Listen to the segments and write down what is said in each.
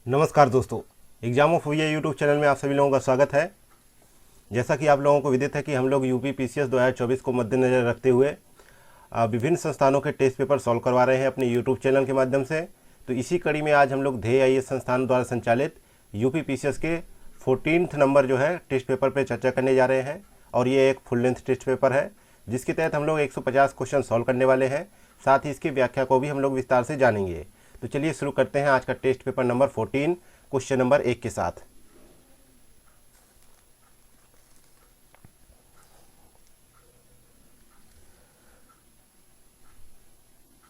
नमस्कार दोस्तों, exam of हुई यूट्यूब चैनल में आप सभी लोगों का स्वागत है। जैसा कि आप लोगों को विदित है कि हम लोग यूपी पीसीएस 2024 को मद्देनजर रखते हुए विभिन्न संस्थानों के टेस्ट पेपर सॉल्व करवा रहे हैं अपने यूट्यूब चैनल के माध्यम से। तो इसी कड़ी में आज हम लोग ध्येय आईएएस संस्थान द्वारा संचालित यूपी पीसीएस के 14th नंबर जो है टेस्ट पेपर पर चर्चा करने जा रहे हैं। और ये एक फुल लेंथ टेस्ट पेपर है जिसके तहत हम लोग 150 क्वेश्चन सॉल्व करने वाले हैं। साथ ही इसकी व्याख्या को भी हम लोग विस्तार से जानेंगे। तो चलिए शुरू करते हैं आज का test paper number 14 question number 1 के साथ।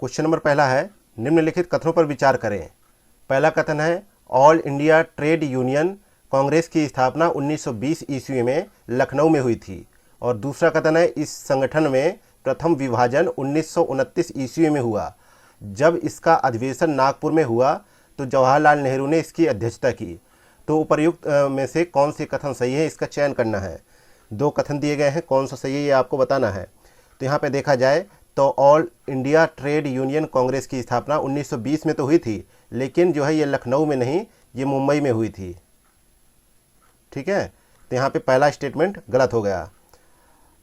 क्वेश्चन नंबर पहला है, निम्नलिखित कथनों पर विचार करें। पहला कथन है, all India trade union Congress की स्थापना 1920 ईस्वी में लखनऊ में हुई थी। और दूसरा कथन है, इस संगठन में प्रथम विभाजन 1929 ईस्वी में हुआ। जब इसका अधिवेशन नागपुर में हुआ तो जवाहरलाल नेहरू ने इसकी अध्यक्षता की। तो उपर्युक्त में से कौन से कथन सही है, इसका चयन करना है। दो कथन दिए गए हैं, कौन सा सही है ये आपको बताना है। तो यहाँ पे देखा जाए तो all India trade union Congress की स्थापना 1920 में तो हुई थी, लेकिन जो है ये लखनऊ में नहीं, ये मुंबई में हुई थी। ठीक है, तो यहाँ पे पहला स्टेटमेंट गलत हो गया।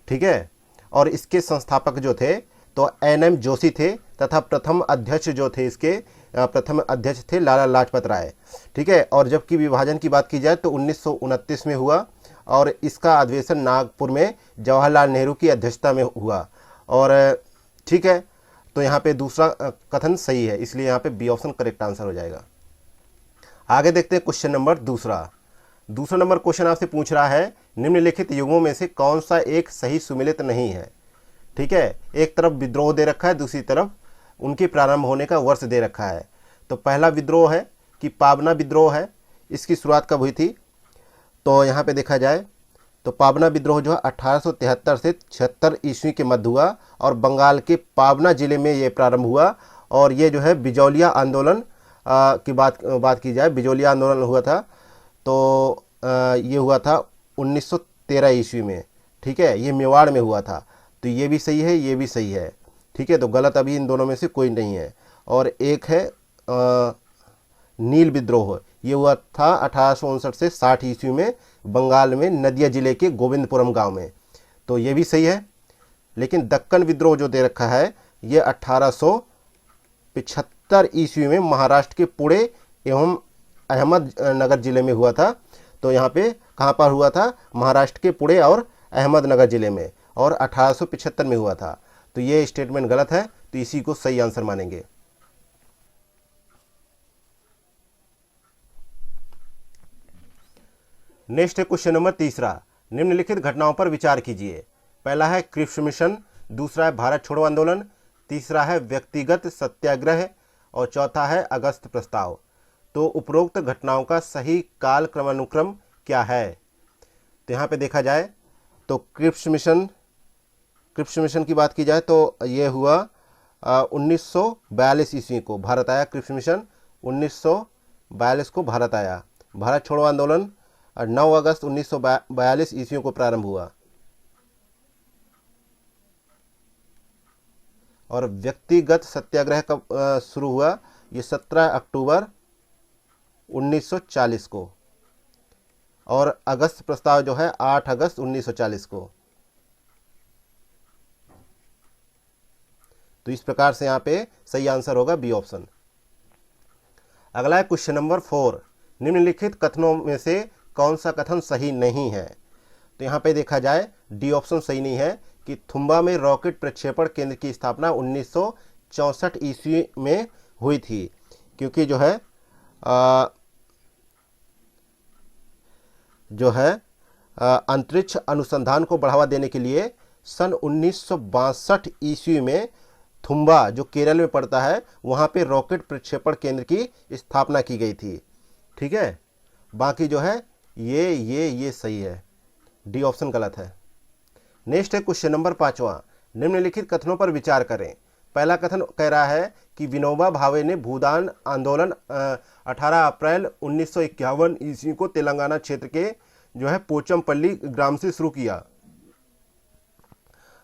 ठीक है, और इसके संस्थापक जो थे तो एनएम जोशी थे तथा प्रथम अध्यक्ष जो थे इसके प्रथम अध्यक्ष थे लाला लाजपत राय। ठीक है, और जबकि विभाजन की बात की जाए तो 1929 में हुआ और इसका अधिवेशन नागपुर में जवाहरलाल नेहरू की अध्यक्षता में हुआ। और ठीक है, तो यहाँ पे दूसरा कथन सही है, इसलिए यहाँ पे बी ऑप्शन करेक्ट आंसर हो जाएगा। आगे देखते हैं क्वेश्चन नंबर दूसरा नंबर क्वेश्चन आपसे पूछ रहा है, निम्नलिखित युगों में से कौन सा एक सही सुमेलित नहीं है। ठीक है, एक तरफ विद्रोह दे रखा है, दूसरी तरफ उनके प्रारंभ होने का वर्ष दे रखा है। तो पहला विद्रोह है कि पाबना विद्रोह है, इसकी शुरुआत कब हुई थी। तो यहाँ पे देखा जाए तो पाबना विद्रोह जो है 1873 से 76 ईस्वी के मध्य हुआ और बंगाल के पाबना जिले में ये प्रारंभ हुआ। और ये जो है बिजौलिया आंदोलन की बात की जाए, बिजौलिया आंदोलन हुआ था तो ये हुआ था 1913 ईस्वी में। ठीक है, ये मेवाड़ में हुआ था। तो ये भी सही है, ये भी सही है। ठीक है, तो गलत अभी इन दोनों में से कोई नहीं है। और एक है नील विद्रोह, ये हुआ था 1859 से 60 ईस्वी में बंगाल में नदिया जिले के गोविंदपुरम गांव में। तो ये भी सही है। लेकिन दक्कन विद्रोह जो दे रखा है ये 1875 ईस्वी में महाराष्ट्र के पुणे एवं अहमदनगर जिले में हुआ था। तो यहाँ पे कहाँ पर हुआ था, महाराष्ट्र के पुणे और अहमदनगर जिले में, और 1875 में हुआ था। तो ये स्टेटमेंट गलत है, तो इसी को सही आंसर मानेंगे। नेक्स्ट है क्वेश्चन नंबर तीसरा, निम्नलिखित घटनाओं पर विचार कीजिए। पहला है क्रिप्स मिशन, दूसरा है भारत छोड़ो आंदोलन, तीसरा है व्यक्तिगत सत्याग्रह और चौथा है अगस्त प्रस्ताव। तो उपरोक्त घटनाओं का सही काल क्रमानुक्रम क्या है। तो यहाँ पे देखा जाए तो क्रिप्स मिशन की बात की जाए तो ये हुआ 1942 ईस्वी को भारत आया। क्रिप्स मिशन 1942 को भारत आया। भारत छोड़ो आंदोलन 9 अगस्त 1942 ईस्वी को प्रारंभ हुआ। और व्यक्तिगत सत्याग्रह कब शुरू हुआ, ये 17 अक्टूबर 1940 को। और अगस्त प्रस्ताव जो है 8 अगस्त 1940 को। तो इस प्रकार से यहाँ पे सही आंसर होगा बी ऑप्शन। अगला है क्वेश्चन नंबर 4, निम्नलिखित कथनों में से कौन सा कथन सही नहीं है। तो यहाँ पे देखा जाए डी ऑप्शन सही नहीं है कि थुम्बा में रॉकेट प्रक्षेपण केंद्र की स्थापना 1964 ईस्वी में हुई थी। क्योंकि जो है अंतरिक्ष अनुसंधान को बढ़ावा देने के लिए सन 1962 ईस्वी में थुम्बा जो केरल में पड़ता है वहाँ पे रॉकेट प्रक्षेपण केंद्र की स्थापना की गई थी। ठीक है, बाकी जो है ये सही है, डी ऑप्शन गलत है। नेक्स्ट है क्वेश्चन नंबर 5वां, निम्नलिखित कथनों पर विचार करें। पहला कथन कह रहा है कि विनोबा भावे ने भूदान आंदोलन 18 अप्रैल 1951 ईस्वी को तेलंगाना क्षेत्र के जो है पोचमपल्ली ग्राम से शुरू किया।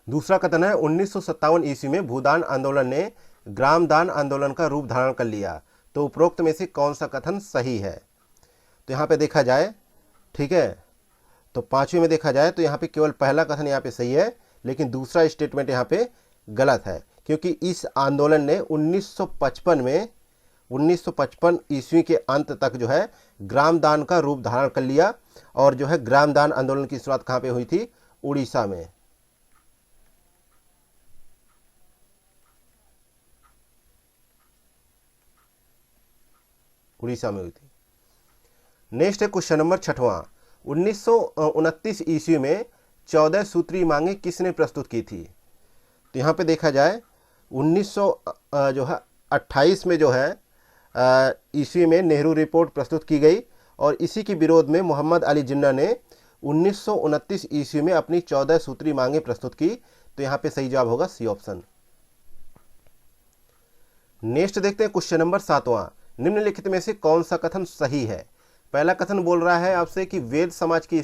दूसरा कथन है 1957 ईस्वी में भूदान आंदोलन ने ग्राम दान आंदोलन का रूप धारण कर लिया। तो उपरोक्त में से कौन सा कथन सही है। तो यहाँ पे देखा जाए, ठीक है, तो पांचवें में देखा जाए तो यहाँ पे केवल पहला कथन यहाँ पे सही है, लेकिन दूसरा स्टेटमेंट यहाँ पे गलत है, क्योंकि इस आंदोलन ने 1955 ईस्वी के अंत तक जो है ग्राम दान का रूप धारण कर लिया, और जो है ग्राम दान आंदोलन की शुरुआत कहाँ पे हुई थी, उड़ीसा में। उड़ीसा में हुई थी। नेक्स्ट है क्वेश्चन नंबर 6वां। 1929 ईस्वी में 14 सूत्री मांगे किसने प्रस्तुत की थी। तो यहाँ पे देखा जाए 1928 में जो है ईस्वी में नेहरू रिपोर्ट प्रस्तुत की गई, और इसी के विरोध में मोहम्मद अली जिन्ना ने 1929 ईस्वी में अपनी 14 सूत्री मांगे प्रस्तुत की। तो यहाँ पे सही जवाब होगा सी ऑप्शन। नेक्स्ट देखते हैं क्वेश्चन नंबर 7वां। निम्नलिखित में से कौन सा कथन सही है। पहला कथन बोल रहा है आपसे कि वेद समाज की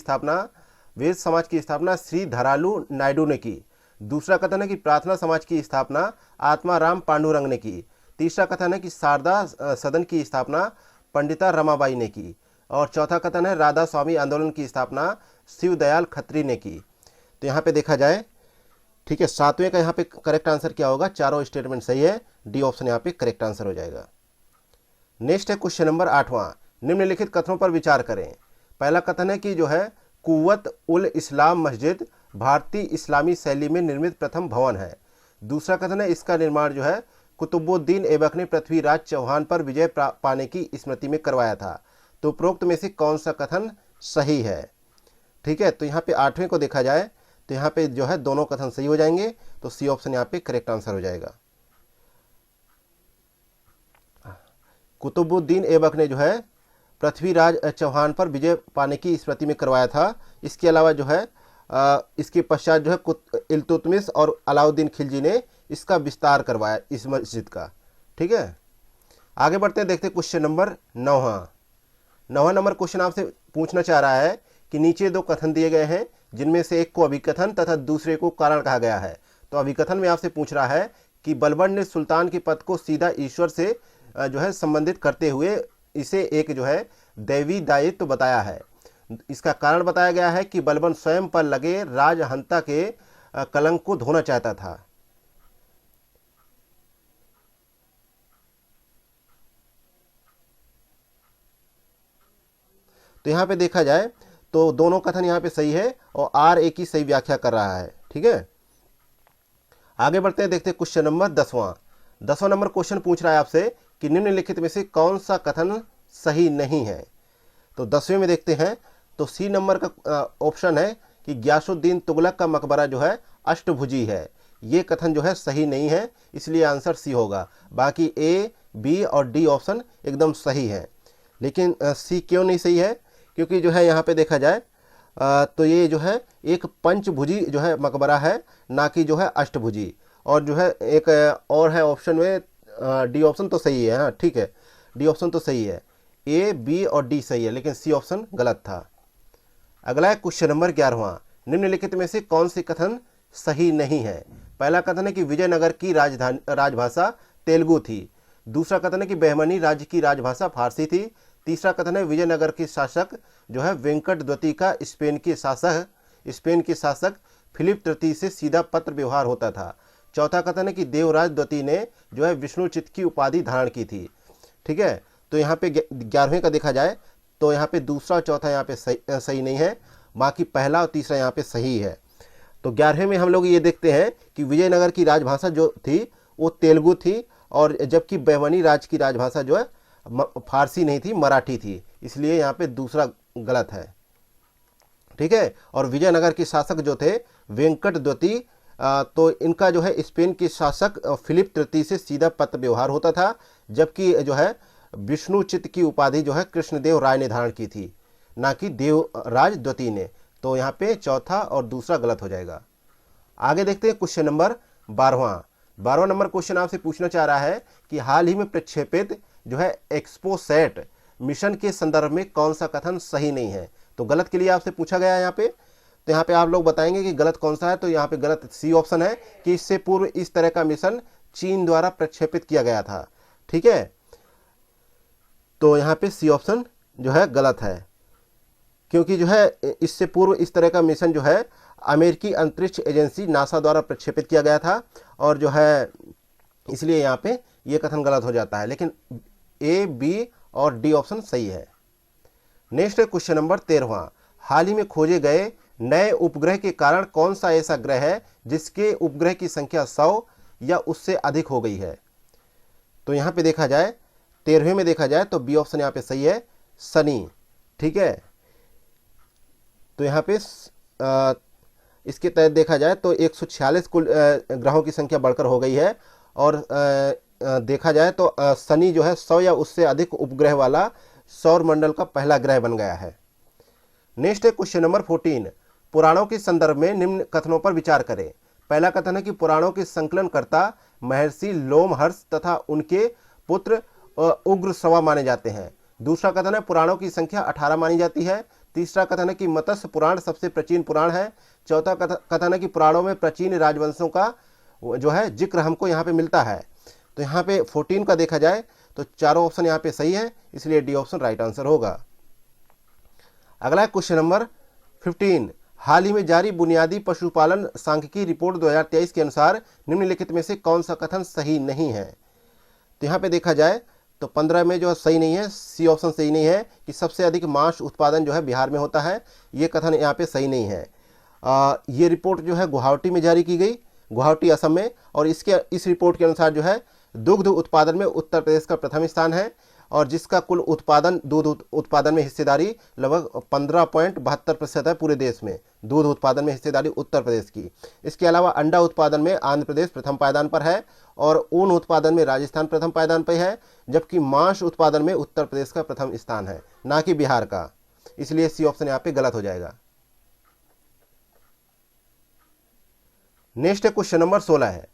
स्थापना श्री धरालू नायडू ने की। दूसरा कथन है कि प्रार्थना समाज की स्थापना आत्माराम पांडुरंग ने की। तीसरा कथन है कि शारदा सदन की स्थापना पंडिता रमाबाई ने की। और चौथा कथन है राधा स्वामी आंदोलन की स्थापना शिवदयाल खत्री ने की। तो यहाँ पे देखा जाए, ठीक है, 7वें का यहाँ पे करेक्ट आंसर क्या होगा, चारों स्टेटमेंट सही है, डी ऑप्शन यहाँ पे करेक्ट आंसर हो जाएगा। नेक्स्ट है क्वेश्चन नंबर 8वां। निम्नलिखित कथनों पर विचार करें। पहला कथन है कि जो है कुव्वत उल इस्लाम मस्जिद भारतीय इस्लामी शैली में निर्मित प्रथम भवन है। दूसरा कथन है इसका निर्माण जो है कुतुबुद्दीन ऐबक ने पृथ्वीराज चौहान पर विजय पाने की स्मृति में करवाया था। तो उपरोक्त में से कौन सा कथन सही है। ठीक है, तो यहाँ पे 8वें को देखा जाए तो यहाँ पे जो है दोनों कथन सही हो जाएंगे, तो सी ऑप्शन यहाँ पे करेक्ट आंसर हो जाएगा। कुतुबुद्दीन ऐबक ने जो है पृथ्वीराज चौहान पर विजय पाने की स्मृति में करवाया था। इसके अलावा जो है इसके पश्चात जो है इल्तुतमिश और अलाउद्दीन खिलजी ने इसका विस्तार करवाया इस मस्जिद का। ठीक है, आगे बढ़ते हैं, देखते हैं क्वेश्चन नंबर 9वां नंबर क्वेश्चन आपसे पूछना चाह रहा है कि नीचे दो कथन दिए गए हैं, जिनमें से एक को अभिकथन तथा दूसरे को कारण कहा गया है। तो अभिकथन में आपसे पूछ रहा है कि बलबन ने सुल्तान के पद को सीधा ईश्वर से जो है संबंधित करते हुए इसे एक जो है दैवी दायित्व बताया है। इसका कारण बताया गया है कि बलबन स्वयं पर लगे राजहंता के कलंक को धोना चाहता था। तो यहाँ पे देखा जाए तो दोनों कथन यहाँ पे सही है और आर एक ही सही व्याख्या कर रहा है। ठीक है, आगे बढ़ते हैं, देखते हैं क्वेश्चन नंबर 10वां नंबर क्वेश्चन पूछ रहा है आपसे कि निम्नलिखित में से कौन सा कथन सही नहीं है। तो 10वें में देखते हैं, तो सी नंबर का ऑप्शन है कि गियासुद्दीन तुगलक का मकबरा जो है अष्टभुजी है। ये कथन जो है सही नहीं है, इसलिए आंसर सी होगा। बाकी ए, बी और डी ऑप्शन एकदम सही है, लेकिन सी क्यों नहीं सही है, क्योंकि जो है यहाँ पे देखा जाए तो ये जो है एक पंचभुजी जो है मकबरा है, ना कि जो है अष्टभुजी। और जो है एक और है ऑप्शन में डी ऑप्शन तो सही है। हाँ ठीक है, डी ऑप्शन तो सही है, ए, बी और डी सही है, लेकिन सी ऑप्शन गलत था। अगला है क्वेश्चन नंबर 11वां। निम्नलिखित में से कौन सी कथन सही नहीं है। पहला कथन है कि विजयनगर की राजभाषा तेलुगु थी। दूसरा कथन है कि बहमनी राज्य की राजभाषा फारसी थी। तीसरा कथन है विजयनगर के शासक जो है वेंकट द्वितीय का स्पेन के शासक फिलिप तृतीय से सीधा पत्र व्यवहार होता था। चौथा कथन है कि देवराज द्वितीय ने जो है विष्णुचित की उपाधि धारण की थी। ठीक है, तो यहाँ पे 11वें का देखा जाए तो यहाँ पे दूसरा और चौथा यहाँ पे सही नहीं है, बाकी पहला और तीसरा यहाँ पे सही है। तो 11वें में हम लोग ये देखते हैं कि विजयनगर की राजभाषा जो थी वो तेलुगु थी, और जबकि बहमनी राज्य की राजभाषा जो है फारसी नहीं थी, मराठी थी, इसलिए यहाँ पे दूसरा गलत है। ठीक है, और विजयनगर के शासक जो थे वेंकट द्वितीय, तो इनका जो है स्पेन के शासक फिलिप तृतीय से सीधा पत्र व्यवहार होता था, जबकि जो है विष्णुचित की उपाधि जो है कृष्णदेव राय ने धारण की थी, ना कि देवराज द्वितीय ने। तो यहाँ पे चौथा और दूसरा गलत हो जाएगा। आगे देखते हैं क्वेश्चन नंबर 12वां नंबर क्वेश्चन आपसे पूछना चाह रहा है कि हाल ही में प्रक्षेपित जो है एक्सपोसैट मिशन के संदर्भ में कौन सा कथन सही नहीं है। तो गलत के लिए आपसे पूछा गया है यहाँ पे, तो यहाँ पे आप लोग बताएंगे कि गलत कौन सा है। तो यहाँ पे गलत सी ऑप्शन है कि इससे पूर्व इस तरह का मिशन चीन द्वारा प्रक्षेपित किया गया था। ठीक है, तो यहाँ पे सी ऑप्शन जो है गलत है, क्योंकि जो है इससे पूर्व इस तरह का मिशन जो है अमेरिकी अंतरिक्ष एजेंसी नासा द्वारा प्रक्षेपित किया गया था, और जो है इसलिए यहाँ पे ये कथन गलत हो जाता है। लेकिन ए, बी और डी ऑप्शन सही है। नेक्स्ट है क्वेश्चन नंबर 13वां, हाल ही में खोजे गए नए उपग्रह के कारण कौन सा ऐसा ग्रह है जिसके उपग्रह की संख्या 100 या उससे अधिक हो गई है। तो यहाँ पे देखा जाए 13वें में देखा जाए तो बी ऑप्शन यहाँ पे सही है, शनि। ठीक है, तो यहाँ पे इसके तहत देखा जाए तो 146 कुल ग्रहों की संख्या बढ़कर हो गई है, और देखा जाए तो शनि जो है 100 या उससे अधिक उपग्रह वाला सौर मंडल का पहला ग्रह बन गया है। नेक्स्ट है क्वेश्चन नंबर 14, पुराणों के संदर्भ में निम्न कथनों पर विचार करें। पहला कथन है कि पुराणों के संकलनकर्ता महर्षि लोमहर्ष तथा उनके पुत्र उग्रश्रवा माने जाते हैं। दूसरा कथन है पुराणों की संख्या 18 मानी जाती है। तीसरा कथन है कि मत्स्य पुराण सबसे प्राचीन पुराण है। चौथा कथन है कि पुराणों में प्राचीन राजवंशों का जो है जिक्र हमको यहाँ पे मिलता है। तो यहाँ पे 14 का देखा जाए तो चारों ऑप्शन यहाँ पे सही है, इसलिए डी ऑप्शन राइट आंसर होगा। अगला क्वेश्चन नंबर 15, हाल ही में जारी बुनियादी पशुपालन सांख्यिकी रिपोर्ट 2023 के अनुसार निम्नलिखित में से कौन सा कथन सही नहीं है। तो यहाँ पे देखा जाए तो 15 में जो सही नहीं है, सी ऑप्शन सही नहीं है कि सबसे अधिक मांस उत्पादन जो है बिहार में होता है, ये कथन यहाँ पे सही नहीं है। ये रिपोर्ट जो है गुवाहाटी में जारी की गई, गुवाहाटी असम में, और इस रिपोर्ट के अनुसार जो है दुग्ध उत्पादन में उत्तर प्रदेश का प्रथम स्थान है, और जिसका कुल उत्पादन दूध उत्पादन में हिस्सेदारी लगभग 15.72% है पूरे देश में। दूध उत्पादन में हिस्सेदारी उत्तर प्रदेश की। इसके अलावा अंडा उत्पादन में आंध्र प्रदेश प्रथम पायदान पर है, और ऊन उत्पादन में राजस्थान प्रथम पायदान पर है, जबकि मांस उत्पादन में उत्तर प्रदेश का प्रथम स्थान है, ना कि बिहार का। इसलिए सी ऑप्शन यहाँ पे गलत हो जाएगा। नेक्स्ट क्वेश्चन नंबर 16 है,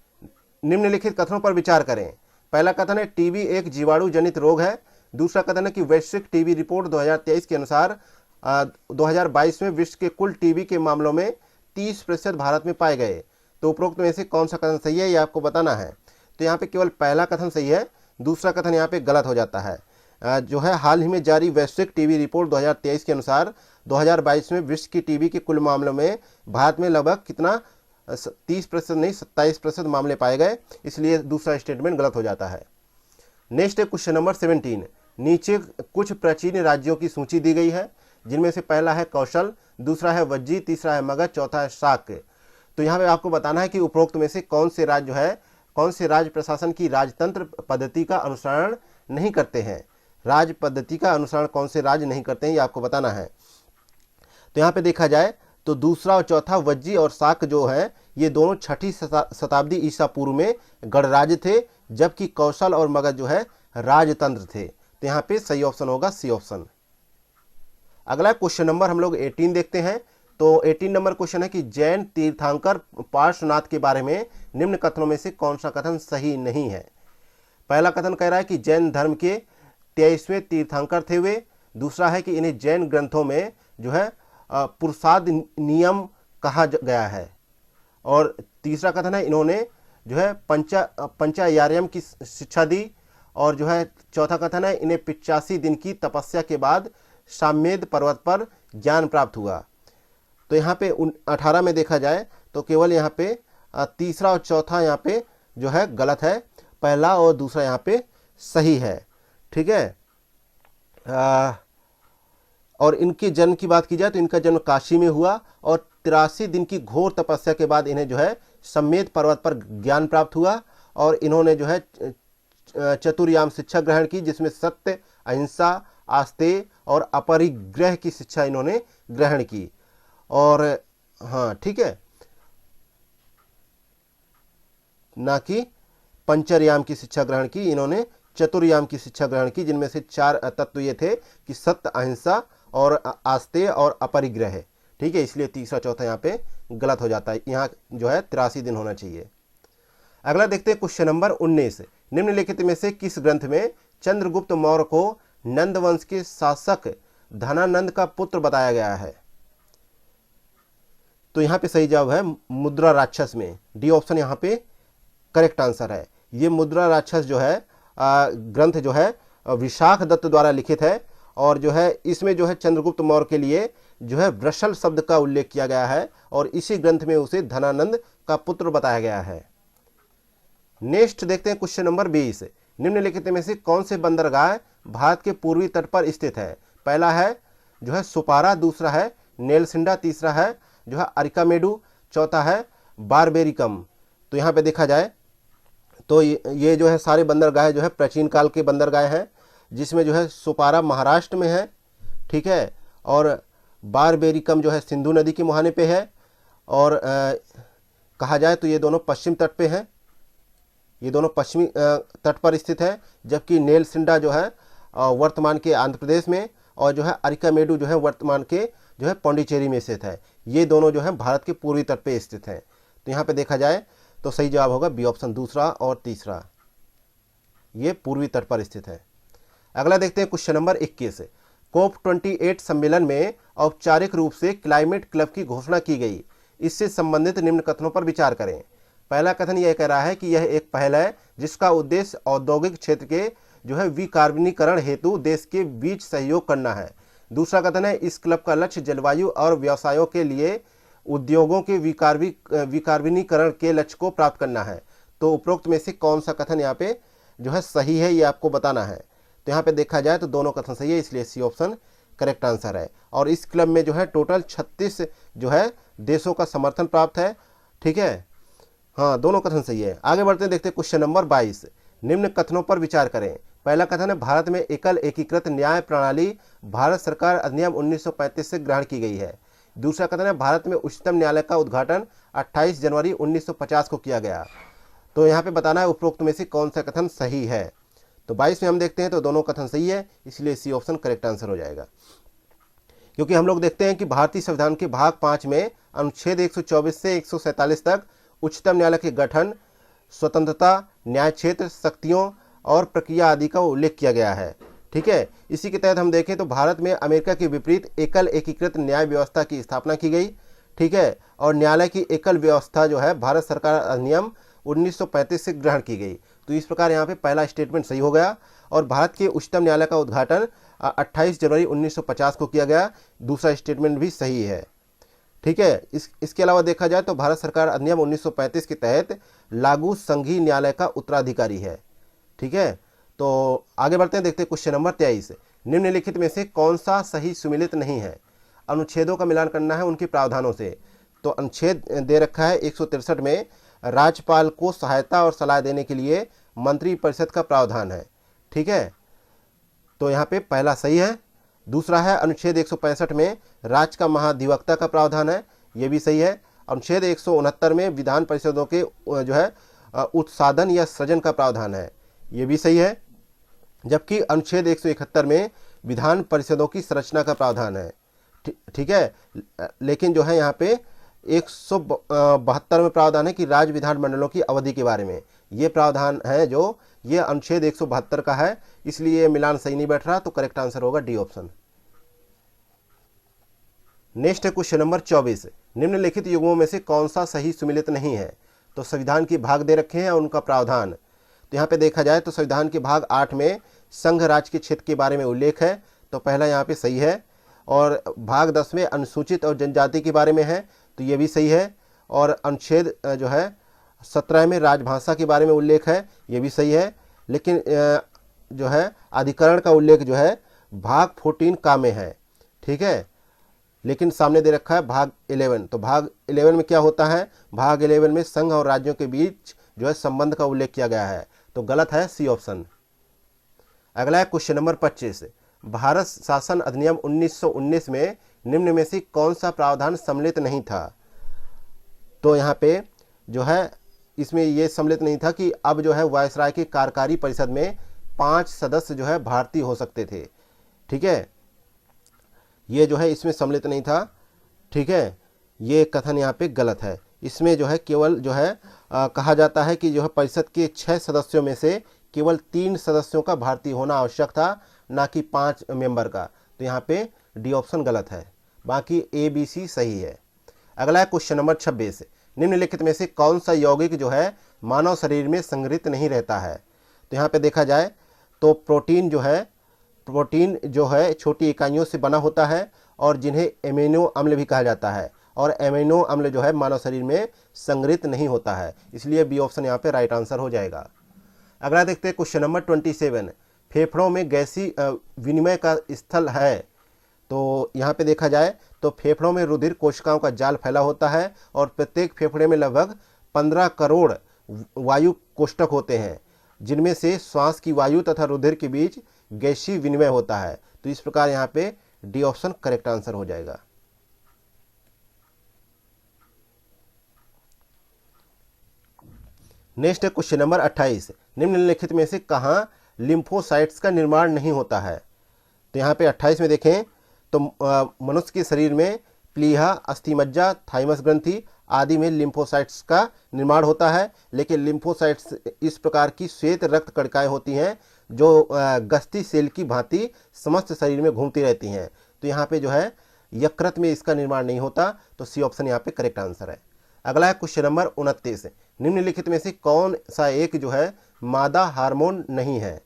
निम्नलिखित कथनों पर विचार करें। पहला कथन है टीबी एक जीवाणु जनित रोग है। दूसरा कथन है कि वैश्विक टीबी रिपोर्ट 2023 के अनुसार 2022 में विश्व के कुल टीबी के मामलों में 30% भारत में पाए गए। तो उपरोक्त में से कौन सा कथन सही है, ये आपको बताना है। तो यहाँ पे केवल पहला कथन सही है, दूसरा कथन यहाँ पे गलत हो जाता है। जो है हाल ही में जारी वैश्विक टीबी रिपोर्ट 2023 के अनुसार 2022 में विश्व की टीबी के कुल मामलों में भारत में लगभग कितना 30% नहीं 27% मामले पाए गए, इसलिए दूसरा स्टेटमेंट गलत हो जाता है। नेक्स्ट है क्वेश्चन नंबर 17, नीचे कुछ प्राचीन राज्यों की सूची दी गई है, जिनमें से पहला है कौशल, दूसरा है वज्जी, तीसरा है मगध, चौथा है शाक्य। तो यहाँ पे आपको बताना है कि उपरोक्त में से कौन से राज्य जो है, कौन से राज्य प्रशासन की राजतंत्र पद्धति का अनुसरण नहीं करते हैं। राज पद्धति का अनुसरण कौन से राज्य नहीं करते हैं, ये आपको बताना है। तो यहाँ पे देखा जाए तो दूसरा और चौथा वज्जी और शाक्य जो है, ये दोनों 6ठी शताब्दी ईसा पूर्व में गणराज्य थे, जबकि कौशल और मगध जो है राजतंत्र थे। तो यहाँ पे सही ऑप्शन होगा सी ऑप्शन। अगला क्वेश्चन नंबर हम लोग 18 देखते हैं। तो 18 नंबर क्वेश्चन है कि जैन तीर्थंकर पार्श्वनाथ के बारे में निम्न कथनों में से कौन सा कथन सही नहीं है। पहला कथन कह रहा है कि जैन धर्म के 23वें तीर्थंकर थे वे। दूसरा है कि इन्हें जैन ग्रंथों में जो है पुरुषार्थ नियम कहा गया है, और तीसरा कथन है इन्होंने जो है पंचायार्यम की शिक्षा दी, और जो है चौथा कथन है इन्हें 85 दिन की तपस्या के बाद सामवेद पर्वत पर ज्ञान प्राप्त हुआ। तो यहाँ पे 18 में देखा जाए तो केवल यहाँ पे तीसरा और चौथा यहाँ पे जो है गलत है, पहला और दूसरा यहाँ पे सही है। ठीक है, और इनके जन्म की बात की जाए तो इनका जन्म काशी में हुआ, और 83 दिन की घोर तपस्या के बाद इन्हें जो है सामवेद पर्वत पर ज्ञान प्राप्त हुआ, और इन्होंने जो है चतुर्याम शिक्षा ग्रहण की, जिसमें सत्य, अहिंसा, आस्तेय और अपरिग्रह की शिक्षा इन्होंने ग्रहण की। और हाँ ठीक है, ना कि पंचरयाम की शिक्षा ग्रहण की, इन्होंने चतुर्याम की शिक्षा ग्रहण की, जिनमें से 4 तत्व ये थे कि सत्य, अहिंसा और आस्तेय और अपरिग्रह। ठीक है, इसलिए तीसरा चौथा यहाँ पे गलत हो जाता है, यहाँ जो है 83 दिन होना चाहिए। अगला देखते हैं क्वेश्चन नंबर 19, निम्नलिखित में से किस ग्रंथ में चंद्रगुप्त मौर्य को नंद वंश के शासक धनानंद का पुत्र बताया गया है। तो यहाँ पे सही जवाब है मुद्रा राक्षस में, डी ऑप्शन यहाँ पे करेक्ट आंसर है। ये मुद्रा राक्षस जो है ग्रंथ जो है विशाख दत्त द्वारा लिखित है और जो है इसमें जो है चंद्रगुप्त मौर्य के लिए जो है वृषल शब्द का उल्लेख किया गया है और इसी ग्रंथ में उसे धनानंद का पुत्र बताया गया है। नेक्स्ट देखते हैं क्वेश्चन नंबर 20। निम्नलिखित में से कौन से बंदरगाह भारत के पूर्वी तट पर स्थित है? पहला है जो है सुपारा, दूसरा है नेलसिंडा, तीसरा है जो है अरिकामेडू, चौथा है बारबेरिकम। तो यहाँ पे देखा जाए तो ये जो है सारे बंदरगाह जो है प्राचीन काल के बंदरगाह हैं, जिसमें जो है सुपारा महाराष्ट्र में है, ठीक है, और बारबेरिकम जो है सिंधु नदी के मुहाने पे है और कहा जाए तो ये दोनों पश्चिम तट पे हैं, ये दोनों पश्चिमी तट पर स्थित है, जबकि नेलसिंडा जो है वर्तमान के आंध्र प्रदेश में और जो है अरिकामेडू जो है वर्तमान के जो है पौंडीचेरी में स्थित है। ये दोनों जो है भारत के पूर्वी तट पे स्थित हैं। तो यहाँ पे देखा जाए तो सही जवाब होगा बी ऑप्शन, दूसरा और तीसरा, ये पूर्वी तट पर स्थित है। अगला देखते हैं क्वेश्चन नंबर 21। COP28 सम्मेलन में औपचारिक रूप से क्लाइमेट क्लब की घोषणा की गई, इससे संबंधित निम्न कथनों पर विचार करें। पहला कथन यह कह रहा है कि यह एक पहल है जिसका उद्देश्य औद्योगिक क्षेत्र के जो है विकार्बनीकरण हेतु देश के बीच सहयोग करना है। दूसरा कथन है इस क्लब का लक्ष्य जलवायु और व्यवसायों के लिए उद्योगों के विकार्बनीकरण के लक्ष्य को प्राप्त करना है। तो उपरोक्त में से कौन सा कथन यहाँ पे जो है सही है, ये आपको बताना है। तो यहाँ पे देखा जाए तो दोनों कथन सही है, इसलिए सी ऑप्शन करेक्ट आंसर है। और इस क्लब में जो है टोटल 36 जो है देशों का समर्थन प्राप्त है, ठीक है, हाँ दोनों कथन सही है। आगे बढ़ते हैं, देखते हैं क्वेश्चन नंबर 22। निम्न कथनों पर विचार करें। पहला कथन है भारत में एकल एकीकृत न्याय प्रणाली भारत सरकार अधिनियम 1935 से ग्रहण की गई है। दूसरा कथन है भारत में उच्चतम न्यायालय का उद्घाटन 28 जनवरी 1950 को किया गया। तो यहाँ पे बताना है उपरोक्त में से कौन सा कथन सही है। तो 22 में हम देखते हैं तो दोनों कथन सही है, इसलिए सी ऑप्शन करेक्ट आंसर हो जाएगा। क्योंकि हम लोग देखते हैं कि भारतीय संविधान के भाग 5 में अनुच्छेद 124 से 147 तक उच्चतम न्यायालय के गठन, स्वतंत्रता, न्याय क्षेत्र, शक्तियों और प्रक्रिया आदि का उल्लेख किया गया है, ठीक है। इसी के तहत हम देखें तो भारत में अमेरिका के विपरीत एकल एकीकृत न्याय व्यवस्था की स्थापना की गई, ठीक है, और न्यायालय की एकल व्यवस्था जो है भारत सरकार अधिनियम 1935 से ग्रहण की गई। तो इस प्रकार यहाँ पे पहला स्टेटमेंट सही हो गया और भारत के उच्चतम न्यायालय का उद्घाटन 28 जनवरी 1950 को किया गया, दूसरा स्टेटमेंट भी सही है, ठीक है। इसके अलावा देखा जाए तो भारत सरकार अधिनियम 1935 के तहत लागू संघीय न्यायालय का उत्तराधिकारी है, ठीक है। तो आगे बढ़ते हैं, देखते हैं क्वेश्चन नंबर 23। निम्नलिखित में से कौन सा सही सुमेलित नहीं है? अनुच्छेदों का मिलान करना है उनके प्रावधानों से। तो अनुच्छेद दे रखा है 163 में राज्यपाल को सहायता और सलाह देने के लिए मंत्रिपरिषद का प्रावधान है, ठीक है। तो यहाँ पे पहला सही है। दूसरा है अनुच्छेद 165 में राज्य का महाधिवक्ता का प्रावधान है, ये भी सही है। अनुच्छेद 169 में विधान परिषदों के जो है उत्साधन या सृजन का प्रावधान है, ये भी सही है। जबकि अनुच्छेद 171 में विधान परिषदों की संरचना का प्रावधान है, ठीक है। लेकिन जो है यहाँ पे 172 में प्रावधान है कि राज्य विधानमंडलों की अवधि के बारे में, ये प्रावधान है जो ये अनुच्छेद 172 का है, इसलिए मिलान सही नहीं बैठ रहा। तो करेक्ट आंसर होगा डी ऑप्शन। नेक्स्ट है क्वेश्चन नंबर 24। निम्नलिखित युग्मों में से कौन सा सही सुमेलित नहीं है? तो संविधान के भाग दे रखे हैं और उनका प्रावधान। तो यहाँ पे देखा जाए तो संविधान के भाग 8 में संघ राज्य के क्षेत्र के बारे में उल्लेख है, तो पहला यहाँ पे सही है। और भाग 10 में अनुसूचित और जनजाति के बारे में है, तो ये भी सही है। और अनुच्छेद जो है 17 में राजभाषा के बारे में उल्लेख है, ये भी सही है। लेकिन जो है अधिकरण का उल्लेख जो है भाग 14 का में है, ठीक है। लेकिन सामने दे रखा है भाग 11। तो भाग 11 में क्या होता है? भाग 11 में संघ और राज्यों के बीच जो है संबंध का उल्लेख किया गया है, तो गलत है सी ऑप्शन। अगला है क्वेश्चन नंबर 25। भारत शासन अधिनियम 1919 में निम्न में से कौन सा प्रावधान सम्मिलित नहीं था? तो यहाँ पे जो है इसमें ये सम्मिलित नहीं था कि अब जो है वायसराय की कार्यकारी परिषद में 5 सदस्य जो है भारतीय हो सकते थे, ठीक है। ये जो है इसमें सम्मिलित नहीं था, ठीक है। ये कथन यहाँ पे गलत है। इसमें जो है केवल जो है कहा जाता है कि जो है परिषद के 6 सदस्यों में से केवल 3 सदस्यों का भारतीय होना आवश्यक था, ना कि 5 मेंबर का। तो यहाँ पे डी ऑप्शन गलत है, बाकी ए बी सी सही है। अगला है क्वेश्चन नंबर 26। निम्नलिखित में से कौन सा यौगिक जो है मानव शरीर में संग्रहित नहीं रहता है? तो यहाँ पे देखा जाए तो प्रोटीन जो है छोटी इकाइयों से बना होता है और जिन्हें एमिनो अम्ल भी कहा जाता है, और एमिनो अम्ल जो है मानव शरीर में संग्रहित नहीं होता है, इसलिए बी ऑप्शन यहाँ पे राइट आंसर हो जाएगा। अगला देखते हैं क्वेश्चन नंबर 27, फेफड़ों में गैसीय विनिमय का स्थल है। तो यहाँ पे देखा जाए तो फेफड़ों में रुधिर कोशिकाओं का जाल फैला होता है और प्रत्येक फेफड़े में लगभग 15 करोड़ वायु कोष्ठक होते हैं, जिनमें से श्वास की वायु तथा रुधिर के बीच गैसीय विनिमय होता है। तो इस प्रकार यहाँ पे डी ऑप्शन करेक्ट आंसर हो जाएगा। नेक्स्ट है क्वेश्चन नंबर 28, निम्नलिखित में से कहाँ लिम्फोसाइट्स का निर्माण नहीं होता है। तो यहाँ पे 28 में देखें तो मनुष्य के शरीर में प्लीहा, अस्थिमज्जा, थाइमस ग्रंथि आदि में लिम्फोसाइट्स का निर्माण होता है, लेकिन लिम्फोसाइट्स इस प्रकार की श्वेत रक्त कणिकाएं होती हैं जो गश्ती सेल की भांति समस्त शरीर में घूमती रहती हैं। तो यहाँ पे जो है यकृत में इसका निर्माण नहीं होता, तो सी ऑप्शन यहाँ पे करेक्ट आंसर है। अगला है क्वेश्चन नंबर 29, निम्नलिखित में से कौन सा एक जो है मादा हार्मोन नहीं है।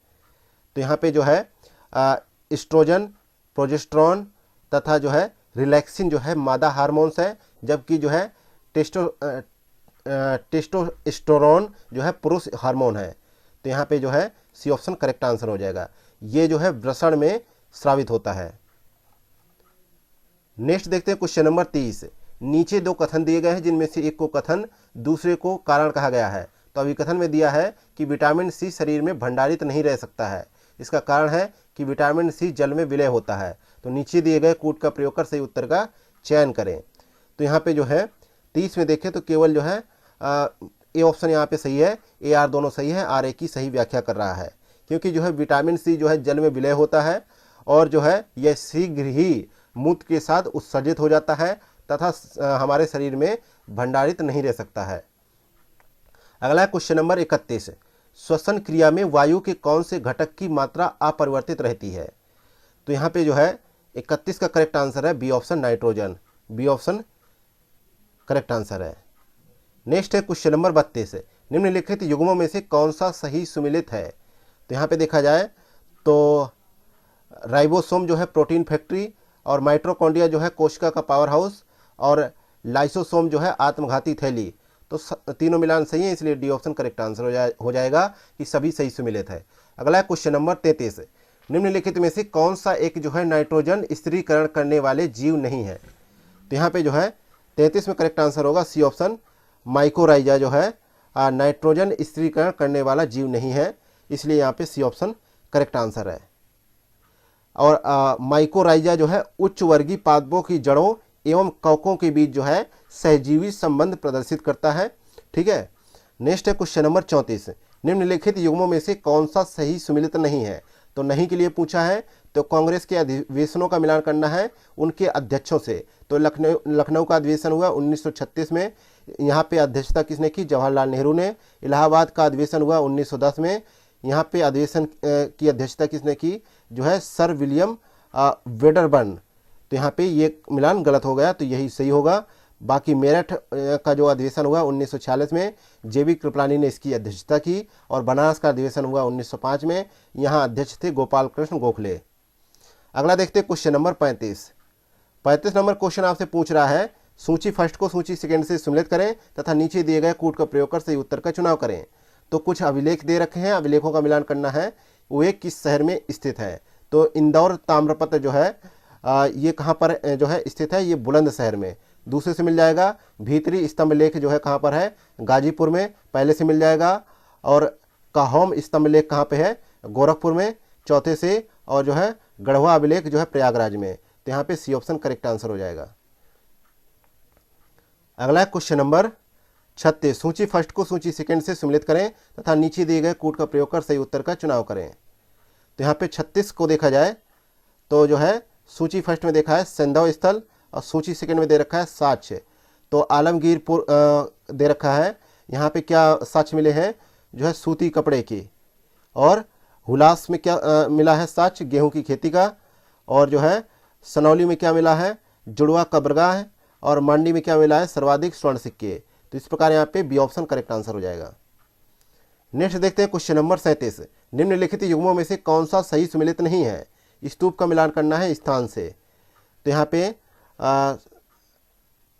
तो यहाँ पे जो है एस्ट्रोजन, प्रोजेस्टेरॉन तथा जो है रिलैक्सिन जो है मादा हार्मोन्स है, जबकि जो है टेस्टोस्टेरोन जो है पुरुष हार्मोन है। तो यहाँ पे जो है सी ऑप्शन करेक्ट आंसर हो जाएगा। ये जो है वृषण में स्रावित होता है। नेक्स्ट देखते हैं क्वेश्चन नंबर 30, नीचे दो कथन दिए गए हैं जिनमें से एक को कथन दूसरे को कारण कहा गया है। तो अभी कथन में दिया है कि विटामिन सी शरीर में भंडारित नहीं रह सकता है, इसका कारण है कि विटामिन सी जल में विलय होता है। तो नीचे दिए गए कूट का प्रयोग कर सही उत्तर का चयन करें। तो यहाँ पे जो है 30 में देखें तो केवल जो है ए ऑप्शन यहाँ पे सही है, ए आर दोनों सही है, आर ए की सही व्याख्या कर रहा है, क्योंकि जो है विटामिन सी जो है जल में विलय होता है और जो है यह शीघ्र ही मूत्र के साथ उत्सर्जित हो जाता है तथा हमारे शरीर में भंडारित नहीं रह सकता है। अगला क्वेश्चन नंबर 31, श्वसन क्रिया में वायु के कौन से घटक की मात्रा अपरिवर्तित रहती है। तो यहाँ पे जो है 31 का करेक्ट आंसर है B option nitrogen, B option correct answer है। नेक्स्ट है क्वेश्चन नंबर 32, निम्नलिखित युग्मों में से कौन सा सही सुमेलित है। तो यहाँ पे देखा जाए तो राइबोसोम जो है प्रोटीन फैक्ट्री, और माइटोकॉन्ड्रिया जो है कोशिका का पावर हाउस, और लाइसोसोम जो है आत्मघाती थैली। तो तीनों मिलान सही है, इसलिए डी ऑप्शन करेक्ट आंसर हो जाएगा कि सभी सही सुमेलित है। अगला है क्वेश्चन नंबर 33, निम्नलिखित में से कौन सा एक जो है नाइट्रोजन स्थिरीकरण करने वाले जीव नहीं है। तो यहाँ पे जो है 33 में करेक्ट आंसर होगा सी ऑप्शन, माइकोराइजा जो है नाइट्रोजन स्थिरीकरण करने वाला जीव नहीं है, इसलिए यहाँ पे सी ऑप्शन करेक्ट आंसर है। और माइकोराइजा जो है उच्च वर्गीय पादपों की जड़ों एवं कवकों के बीच जो है सहजीवी संबंध प्रदर्शित करता है। ठीक है। नेक्स्ट है क्वेश्चन नंबर 34, निम्नलिखित युग्मों में से कौन सा सही सुमेलित नहीं है। तो नहीं के लिए पूछा है, तो कांग्रेस के अधिवेशनों का मिलान करना है उनके अध्यक्षों से। तो लखनऊ का अधिवेशन हुआ 1936 में, यहाँ पे अध्यक्षता किसने की, जवाहरलाल नेहरू ने। इलाहाबाद का अधिवेशन हुआ 1910 में, यहाँ पे अधिवेशन की अध्यक्षता किसने की, जो है सर विलियम वेडरबर्न। तो यहाँ पे ये मिलान गलत हो गया, तो यही सही होगा। बाकी मेरठ का जो अधिवेशन हुआ 1946 में, जेबी कृपलानी ने इसकी अध्यक्षता की, और बनारस का अधिवेशन हुआ 1905 में, यहाँ अध्यक्ष थे गोपाल कृष्ण गोखले। अगला देखते हैं क्वेश्चन नंबर 35 नंबर क्वेश्चन आपसे पूछ रहा है, सूची फर्स्ट को सूची सेकंड से सम्मिलित करें तथा नीचे दिए गए कूट का प्रयोग कर सही उत्तर का चुनाव करें। तो कुछ अभिलेख दे रखे हैं, अभिलेखों का मिलान करना है, वे किस शहर में स्थित है। तो इंदौर ताम्रपत्र जो है ये कहाँ पर जो है स्थित है, ये बुलंदशहर में। दूसरे से मिल जाएगा। भीतरी स्तंभ लेख जो है कहाँ पर है, गाजीपुर में, पहले से मिल जाएगा। और काहोम स्तंभ लेख कहाँ पे है, गोरखपुर में, चौथे से। और जो है गढ़वा अभिलेख जो है प्रयागराज में। तो यहाँ पे सी ऑप्शन करेक्ट आंसर हो जाएगा। अगला क्वेश्चन नंबर 36, सूची फर्स्ट को सूची सेकंड से सम्मिलित करें तथा नीचे दिए गए कूट का प्रयोग कर सही उत्तर का चुनाव करें। तो यहाँ पे 36 को देखा जाए तो जो है सूची फर्स्ट में देखा है संधव स्थल, और सूची सेकंड में दे रखा है साक्ष्य। तो आलमगीरपुर दे रखा है, यहाँ पे क्या साक्ष्य मिले हैं, जो है सूती कपड़े की। और हुलास में क्या मिला है साक्ष्य, गेहूं की खेती का। और जो है सनौली में क्या मिला है, जुड़वा कब्रगाह है। और मंडी में क्या मिला है, सर्वाधिक स्वर्ण सिक्के। तो इस प्रकार यहाँ पे बी ऑप्शन करेक्ट आंसर हो जाएगा। नेक्स्ट देखते हैं क्वेश्चन नंबर 37। निम्नलिखित युग्मों में से कौन सा सही सुमेलित नहीं है? स्तूप का मिलान करना है स्थान से। तो यहाँ पे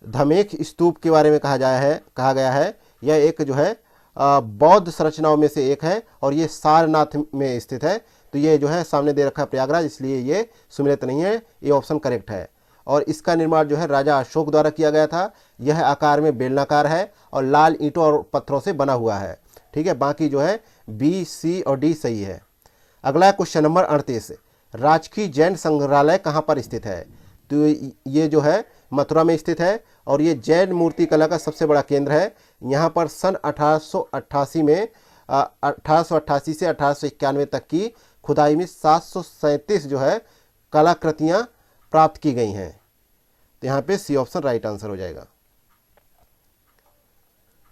धमेख स्तूप के बारे में कहा गया है। यह एक जो है बौद्ध संरचनाओं में से एक है और ये सारनाथ में स्थित है। तो ये जो है सामने दे रखा है प्रयागराज, इसलिए ये सुमेलित नहीं है, ये ऑप्शन करेक्ट है। और इसका निर्माण जो है राजा अशोक द्वारा किया गया था। यह आकार में बेलनाकार है और लाल ईंटों और पत्थरों से बना हुआ है। ठीक है, बाकी जो है बी, सी और डी सही है। अगला क्वेश्चन नंबर 38। राजकीय जैन संग्रहालय कहाँ पर स्थित है? तो ये जो है मथुरा में स्थित है और ये जैन मूर्ति कला का सबसे बड़ा केंद्र है। यहाँ पर सन 1888 में 1888 से 1891 तक की खुदाई में 737 जो है कलाकृतियाँ प्राप्त की गई हैं। तो यहाँ पे सी ऑप्शन राइट आंसर हो जाएगा।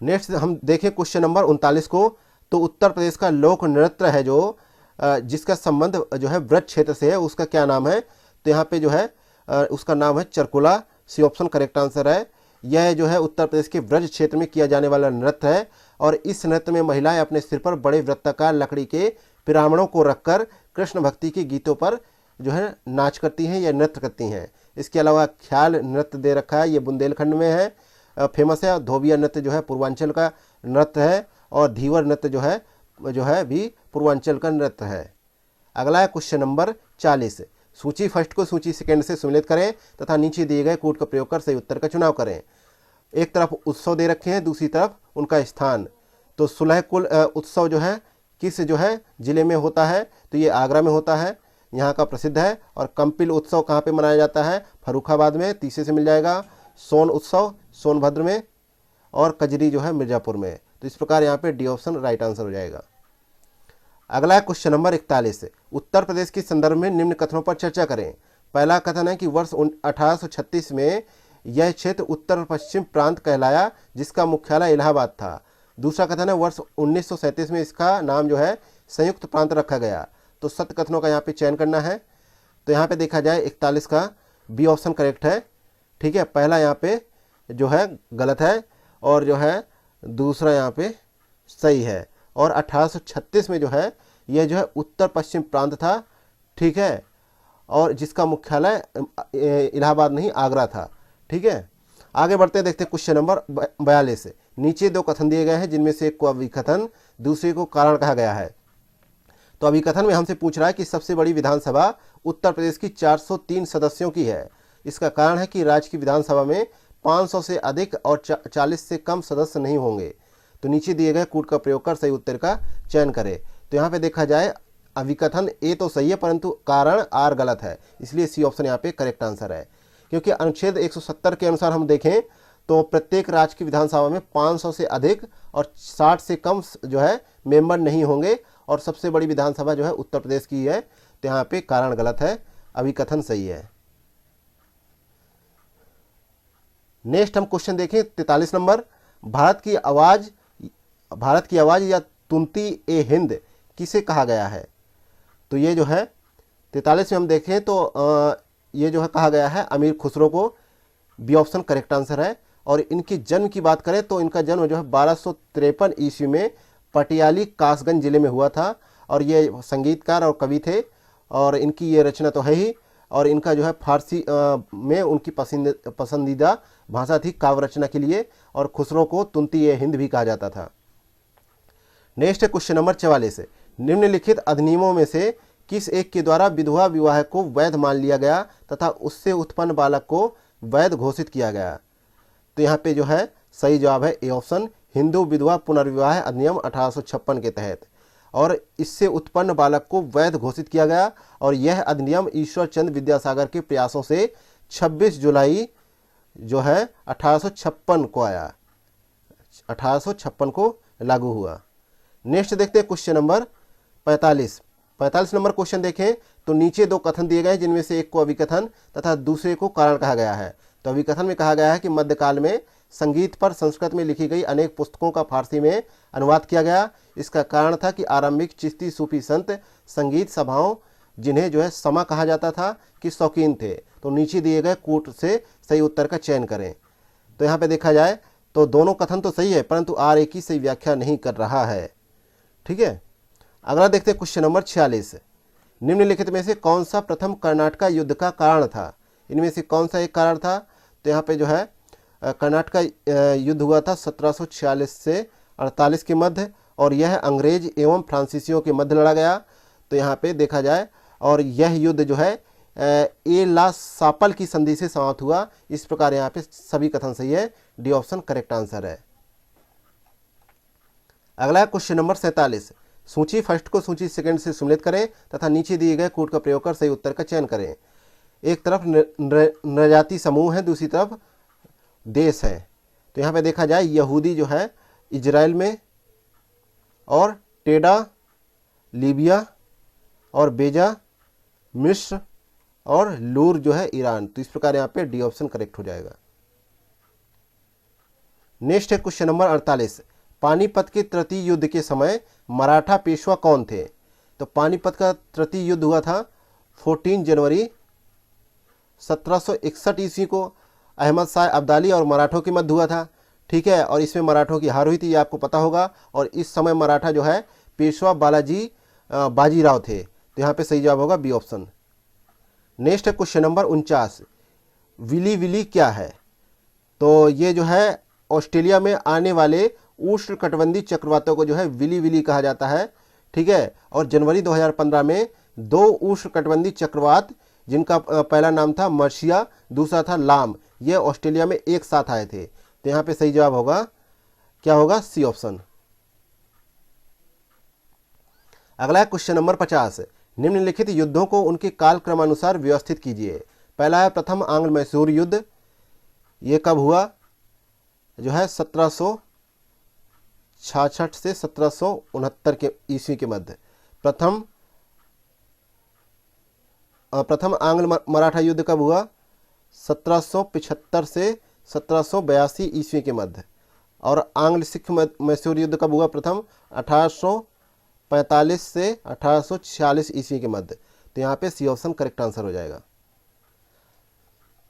नेक्स्ट हम देखें क्वेश्चन नंबर 39 को। तो उत्तर प्रदेश का लोक नृत्य है जो जिसका संबंध जो है व्रज क्षेत्र से है, उसका क्या नाम है? तो यहाँ पे जो है उसका नाम है Charkula. C option correct answer है। यह जो है उत्तर प्रदेश के व्रज क्षेत्र में किया जाने वाला नृत्य है और इस नृत्य में महिलाएं अपने सिर पर बड़े वृत्ताकार लकड़ी के पिरामणों को रखकर कृष्ण भक्ति के गीतों पर जो है नाच करती हैं या नृत्य करती हैं। इसके अलावा ख्याल नृत्य दे रखा है, ये बुंदेलखंड में है, फेमस है। धोबिया नृत्य जो है पूर्वांचल का नृत्य है और धीवर नृत्य जो है भी पूर्वांचल का नृत्य है। अगला है क्वेश्चन नंबर 40। सूची फर्स्ट को सूची सेकंड से सुमेलित करें तथा नीचे दिए गए कोड का प्रयोग कर सही उत्तर का चुनाव करें। एक तरफ उत्सव दे रखे हैं, दूसरी तरफ उनका स्थान। तो सुलह कुल उत्सव जो है किस जो है जिले में होता है? तो ये आगरा में होता है, यहाँ का प्रसिद्ध है। और कंपिल उत्सव कहाँ पे मनाया जाता है? फर्रुखाबाद में, तीसरे से मिल जाएगा। सोन उत्सव सोनभद्र में और कजरी जो है मिर्जापुर में। तो इस प्रकार यहाँ पे डी ऑप्शन राइट आंसर हो जाएगा। अगला है क्वेश्चन नंबर 41। उत्तर प्रदेश के संदर्भ में निम्न कथनों पर चर्चा करें। पहला कथन है कि वर्ष 1836 में यह क्षेत्र उत्तर पश्चिम प्रांत कहलाया जिसका मुख्यालय इलाहाबाद था। दूसरा कथन है वर्ष 1937 में इसका नाम जो है संयुक्त प्रांत रखा गया। तो सत्य कथनों का यहाँ पे चयन करना है। तो यहाँ पे देखा जाए 41 का बी ऑप्शन करेक्ट है। ठीक है, पहला यहाँ पे जो है गलत है और जो है दूसरा यहाँ पे सही है। और 1836 में जो है यह जो है उत्तर पश्चिम प्रांत था। ठीक है, और जिसका मुख्यालय इलाहाबाद नहीं आगरा था। ठीक है, आगे बढ़ते हैं, देखते हैं क्वेश्चन नंबर 42। नीचे दो कथन दिए गए हैं जिनमें से एक को अभिकथन दूसरे को कारण कहा गया है। तो अभिकथन में हमसे पूछ रहा है कि सबसे बड़ी विधानसभा उत्तर प्रदेश की 403 सदस्यों की है। इसका कारण है कि राज्य की विधानसभा में 500 से अधिक और 40 से कम सदस्य नहीं होंगे। तो नीचे दिए गए कूट का प्रयोग कर सही उत्तर का चयन करें। तो यहाँ पे देखा जाए अभिकथन ए तो सही है परंतु कारण आर गलत है, इसलिए सी ऑप्शन यहाँ पे करेक्ट आंसर है। क्योंकि अनुच्छेद 170 के अनुसार हम देखें तो प्रत्येक राज्य की विधानसभा में 500 से अधिक और 60 से कम जो है मेंबर नहीं होंगे और सबसे बड़ी विधानसभा जो है उत्तर प्रदेश की है। तो यहाँ पे कारण गलत है, अभिकथन सही है। नेक्स्ट हम क्वेश्चन देखें 43 नंबर। भारत की आवाज़ या तुमती ए हिंद किसे कहा गया है? तो ये जो है 43 में हम देखें तो ये जो है कहा गया है अमीर खुसरो को। बी ऑप्शन करेक्ट आंसर है। और इनकी जन्म की बात करें तो इनका जन्म जो है 1253 ईस्वी में पटियाली कासगंज जिले में हुआ था और ये संगीतकार और कवि थे और इनकी ये रचना तो है ही। और इनका जो है फारसी में उनकी पसंदीदा भाषा थी काव्य रचना के लिए और खुसरो को तुंती ए हिंद भी कहा जाता था। नेक्स्ट है क्वेश्चन नंबर 44। निम्नलिखित अधिनियमों में से किस एक के द्वारा विधवा विवाह को वैध मान लिया गया तथा उससे उत्पन्न बालक को वैध घोषित किया गया? तो यहाँ पे जो है सही जवाब है ए ऑप्शन, हिंदू विधवा पुनर्विवाह अधिनियम 1856 के तहत। और इससे उत्पन्न बालक को वैध घोषित किया गया और यह अधिनियम ईश्वर चंद्र विद्यासागर के प्रयासों से 26 जुलाई जो है 1856 को आया, 1856 को लागू हुआ। नेक्स्ट देखते हैं क्वेश्चन नंबर 45 नंबर क्वेश्चन देखें तो नीचे दो कथन दिए गए जिनमें से एक को अभिकथन तथा दूसरे को कारण कहा गया है। तो अभिकथन में कहा गया है कि मध्यकाल में संगीत पर संस्कृत में लिखी गई अनेक पुस्तकों का फारसी में अनुवाद किया गया। इसका कारण था कि आरंभिक चिश्ती सूफी संत संगीत सभाओं जिन्हें जो है समा कहा जाता था कि शौकीन थे। तो नीचे दिए गए कूट से सही उत्तर का चयन करें। तो यहाँ पे देखा जाए तो दोनों कथन तो सही है परंतु आर एक ही सही व्याख्या नहीं कर रहा है। ठीक है। अगला देखते हैं क्वेश्चन नंबर 46। निम्नलिखित में से कौन सा प्रथम कर्नाटक युद्ध का कारण था? इनमें से कौन सा एक कारण था? तो यहाँ पे जो है कर्नाटक युद्ध हुआ था 1746 से 48 के मध्य, और यह अंग्रेज एवं फ्रांसीसियों के मध्य लड़ा गया। तो यहाँ पे देखा जाए, और यह युद्ध जो है ए ला सापल की संधि से समाप्त हुआ। इस प्रकार यहाँ पे सभी कथन सही है, डी ऑप्शन करेक्ट आंसर है। अगला क्वेश्चन नंबर 47। सूची फर्स्ट को सूची सेकंड से सम्मिलित करें तथा नीचे दिए गए कोड का प्रयोग कर सही उत्तर का चयन करें। एक तरफ नृजाति समूह है, दूसरी तरफ देश है। तो यहाँ पे देखा जाए, यहूदी जो है इजराइल में, और टेडा लीबिया, और बेजा मिस्र, और लूर जो है ईरान। तो इस प्रकार यहाँ पे डी ऑप्शन करेक्ट हो जाएगा। नेक्स्ट है क्वेश्चन नंबर 48। पानीपत के तृतीय युद्ध के समय मराठा पेशवा कौन थे? तो पानीपत का तृतीय युद्ध हुआ था 14 जनवरी 1761 ईस्वी को। अहमद शाह अब्दाली और मराठों के मध्य हुआ था, ठीक है, और इसमें मराठों की हार हुई थी, ये आपको पता होगा। और इस समय मराठा जो है पेशवा बालाजी बाजीराव थे। तो यहाँ पे सही जवाब होगा बी ऑप्शन। नेक्स्ट है क्वेश्चन नंबर 49। विली विली क्या है? तो ये जो है ऑस्ट्रेलिया में आने वाले उष्णकटिबंधीय चक्रवातों को जो है विली विली कहा जाता है, ठीक है। और जनवरी 2015 में 2 उष्णकटिबंधीय चक्रवात, जिनका पहला नाम था मर्सिया, दूसरा था लाम, ये ऑस्ट्रेलिया में एक साथ आए थे। तो यहाँ पे सही जवाब होगा, क्या होगा? C option. अगला है क्वेश्चन नंबर 50। निम्नलिखित युद्धों को उनके कालक्रमानुसार व्यवस्थित कीजिए। पहला है प्रथम आंग्ल मैसूर युद्ध, ये कब हुआ? जो है 1766 से 1769 के ईस्वी के मध्य। प्रथम आंग्ल मराठा युद्ध कब हुआ? 1775 से 1782 ईस्वी के मध्य। और आंग्ल सिख मैसूर युद्ध कब हुआ? प्रथम 1845 से 1846 ईस्वी के मध्य। तो यहाँ पे सी ऑप्शन करेक्ट आंसर हो जाएगा।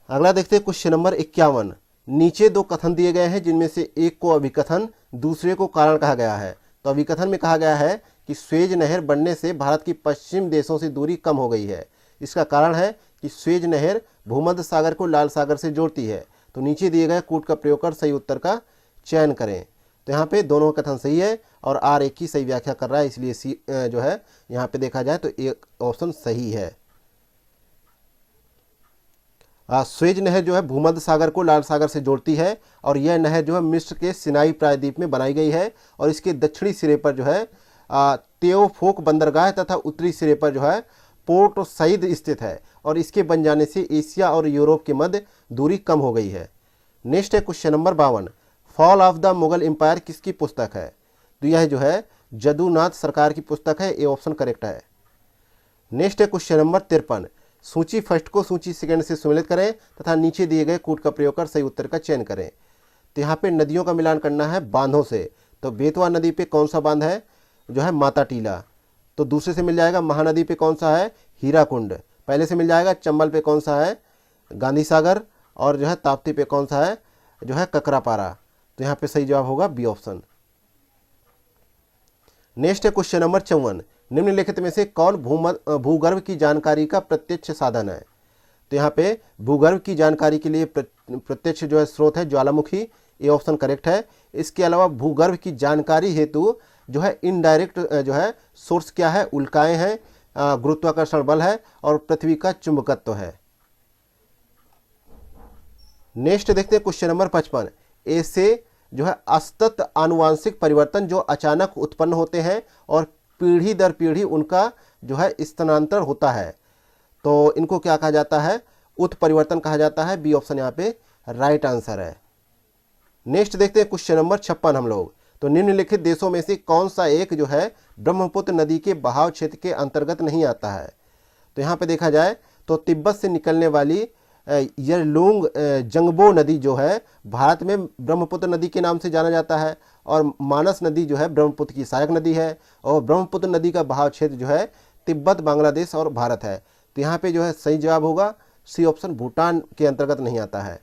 अगला देखते हैं क्वेश्चन नंबर 51। नीचे 2 कथन दिए गए हैं, जिनमें से एक को अभिकथन, दूसरे को कारण कहा गया है। तो अभिकथन में कहा गया है कि स्वेज नहर बनने से भारत की पश्चिम देशों से दूरी कम हो गई है। इसका कारण है कि स्वेज नहर भूमध्य सागर को लाल सागर से जोड़ती है। तो नीचे दिए गए कोड का प्रयोग कर सही उत्तर का चयन करें। तो यहाँ पे दोनों कथन सही है, और आर एक की सही व्याख्या कर रहा है, इसलिए सी जो है यहाँ पे देखा जाए तो एक ऑप्शन सही है। स्वेज नहर जो है भूमध्य सागर को लाल सागर से जोड़ती है, और यह नहर जो है मिस्र के सिनाई प्रायद्वीप में बनाई गई है, और इसके दक्षिणी सिरे पर जो है तेओफोक बंदरगाह तथा उत्तरी सिरे पर जो है पोर्ट सईद स्थित है, और इसके बन जाने से एशिया और यूरोप के मध्य दूरी कम हो गई है। नेक्स्ट है question number 52। Fall of the Mughal empire किसकी पुस्तक है? तो यह जो है जदुनाथ सरकार की पुस्तक है, ए ऑप्शन करेक्ट है। नेक्स्ट है क्वेश्चन नंबर 53। सूची फर्स्ट को सूची सेकंड से सम्मिलित करें तथा नीचे दिए गए कोड का प्रयोग कर सही उत्तर का चयन करें। तो यहाँ पे नदियों का मिलान करना है बांधों से। तो बेतवा नदी पे कौन सा बांध है? जो है माता टीला। तो दूसरे से मिल जाएगा महानदी पे कौन सा है? हीराकुंड। पहले से मिल जाएगा चंबल पे कौन सा है? गांधी सागर। और जो है ताप्ती पे कौन सा है? जो है ककरापारा। तो यहाँ पे सही जवाब होगा बी ऑप्शन। नेक्स्ट है क्वेश्चन नंबर 54। निम्नलिखित में से कौन भूगर्भ की जानकारी का प्रत्यक्ष साधन है? तो यहाँ पे भूगर्भ की जानकारी के लिए प्रत्यक्ष जो है स्रोत है ज्वालामुखी, ये ऑप्शन करेक्ट है। इसके अलावा भूगर्भ की जानकारी हेतु जो है इनडायरेक्ट जो है सोर्स क्या है? उल्काएं हैं, गुरुत्वाकर्षण बल है, और पृथ्वी का चुंबकत्व है। नेक्स्ट देखते हैं क्वेश्चन नंबर 55। ऐसे जो है असतत आनुवांशिक परिवर्तन जो अचानक उत्पन्न होते हैं और पीढ़ी दर पीढ़ी उनका जो है स्थानांतरण होता है, तो इनको क्या कहा जाता है? उत्परिवर्तन कहा जाता है। बी ऑप्शन यहाँ पे राइट आंसर है। नेक्स्ट देखते हैं क्वेश्चन नंबर 56 हम लोग। तो निम्नलिखित देशों में से कौन सा एक जो है ब्रह्मपुत्र नदी के बहाव क्षेत्र के अंतर्गत नहीं आता है? तो यहाँ पे देखा जाए तो तिब्बत से निकलने वाली यरलुंग जंगबो नदी जो है भारत में ब्रह्मपुत्र नदी के नाम से जाना जाता है, और मानस नदी जो है ब्रह्मपुत्र की सहायक नदी है, और ब्रह्मपुत्र नदी का बहाव क्षेत्र जो है तिब्बत, बांग्लादेश और भारत है। तो यहाँ पे जो है सही जवाब होगा सी ऑप्शन, भूटान के अंतर्गत नहीं आता है।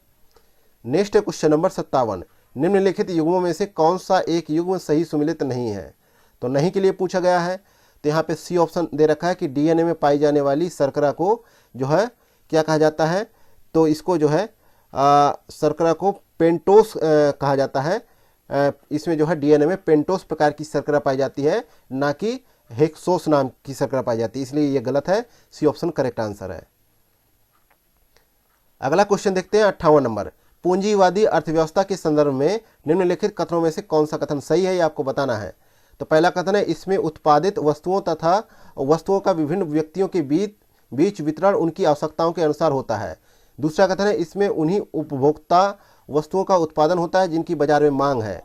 नेक्स्ट है क्वेश्चन नंबर 57। निम्नलिखित युग्मों में से कौन सा एक युग्म सही सुमेलित नहीं है? तो नहीं के लिए पूछा गया है। तो यहाँ पे सी ऑप्शन दे रखा है कि डीएनए में पाई जाने वाली शर्करा को जो है क्या कहा जाता है, तो इसको जो है शर्करा को पेंटोस कहा जाता है। इसमें जो है डीएनए में पेंटोस प्रकार की शर्करा पाई जाती है, ना कि हेक्सोस नाम की शर्करा पाई जाती है, इसलिए ये गलत है। सी ऑप्शन करेक्ट आंसर है। अगला क्वेश्चन देखते हैं 58 नंबर। पूंजीवादी अर्थव्यवस्था के संदर्भ में निम्नलिखित कथनों में से कौन सा कथन सही है, ये आपको बताना है। तो पहला कथन है, इसमें उत्पादित वस्तुओं तथा वस्तुओं का विभिन्न व्यक्तियों के बीच वितरण उनकी आवश्यकताओं के अनुसार होता है। दूसरा कथन है, इसमें उन्हीं उपभोक्ता वस्तुओं का उत्पादन होता है जिनकी बाजार में मांग है।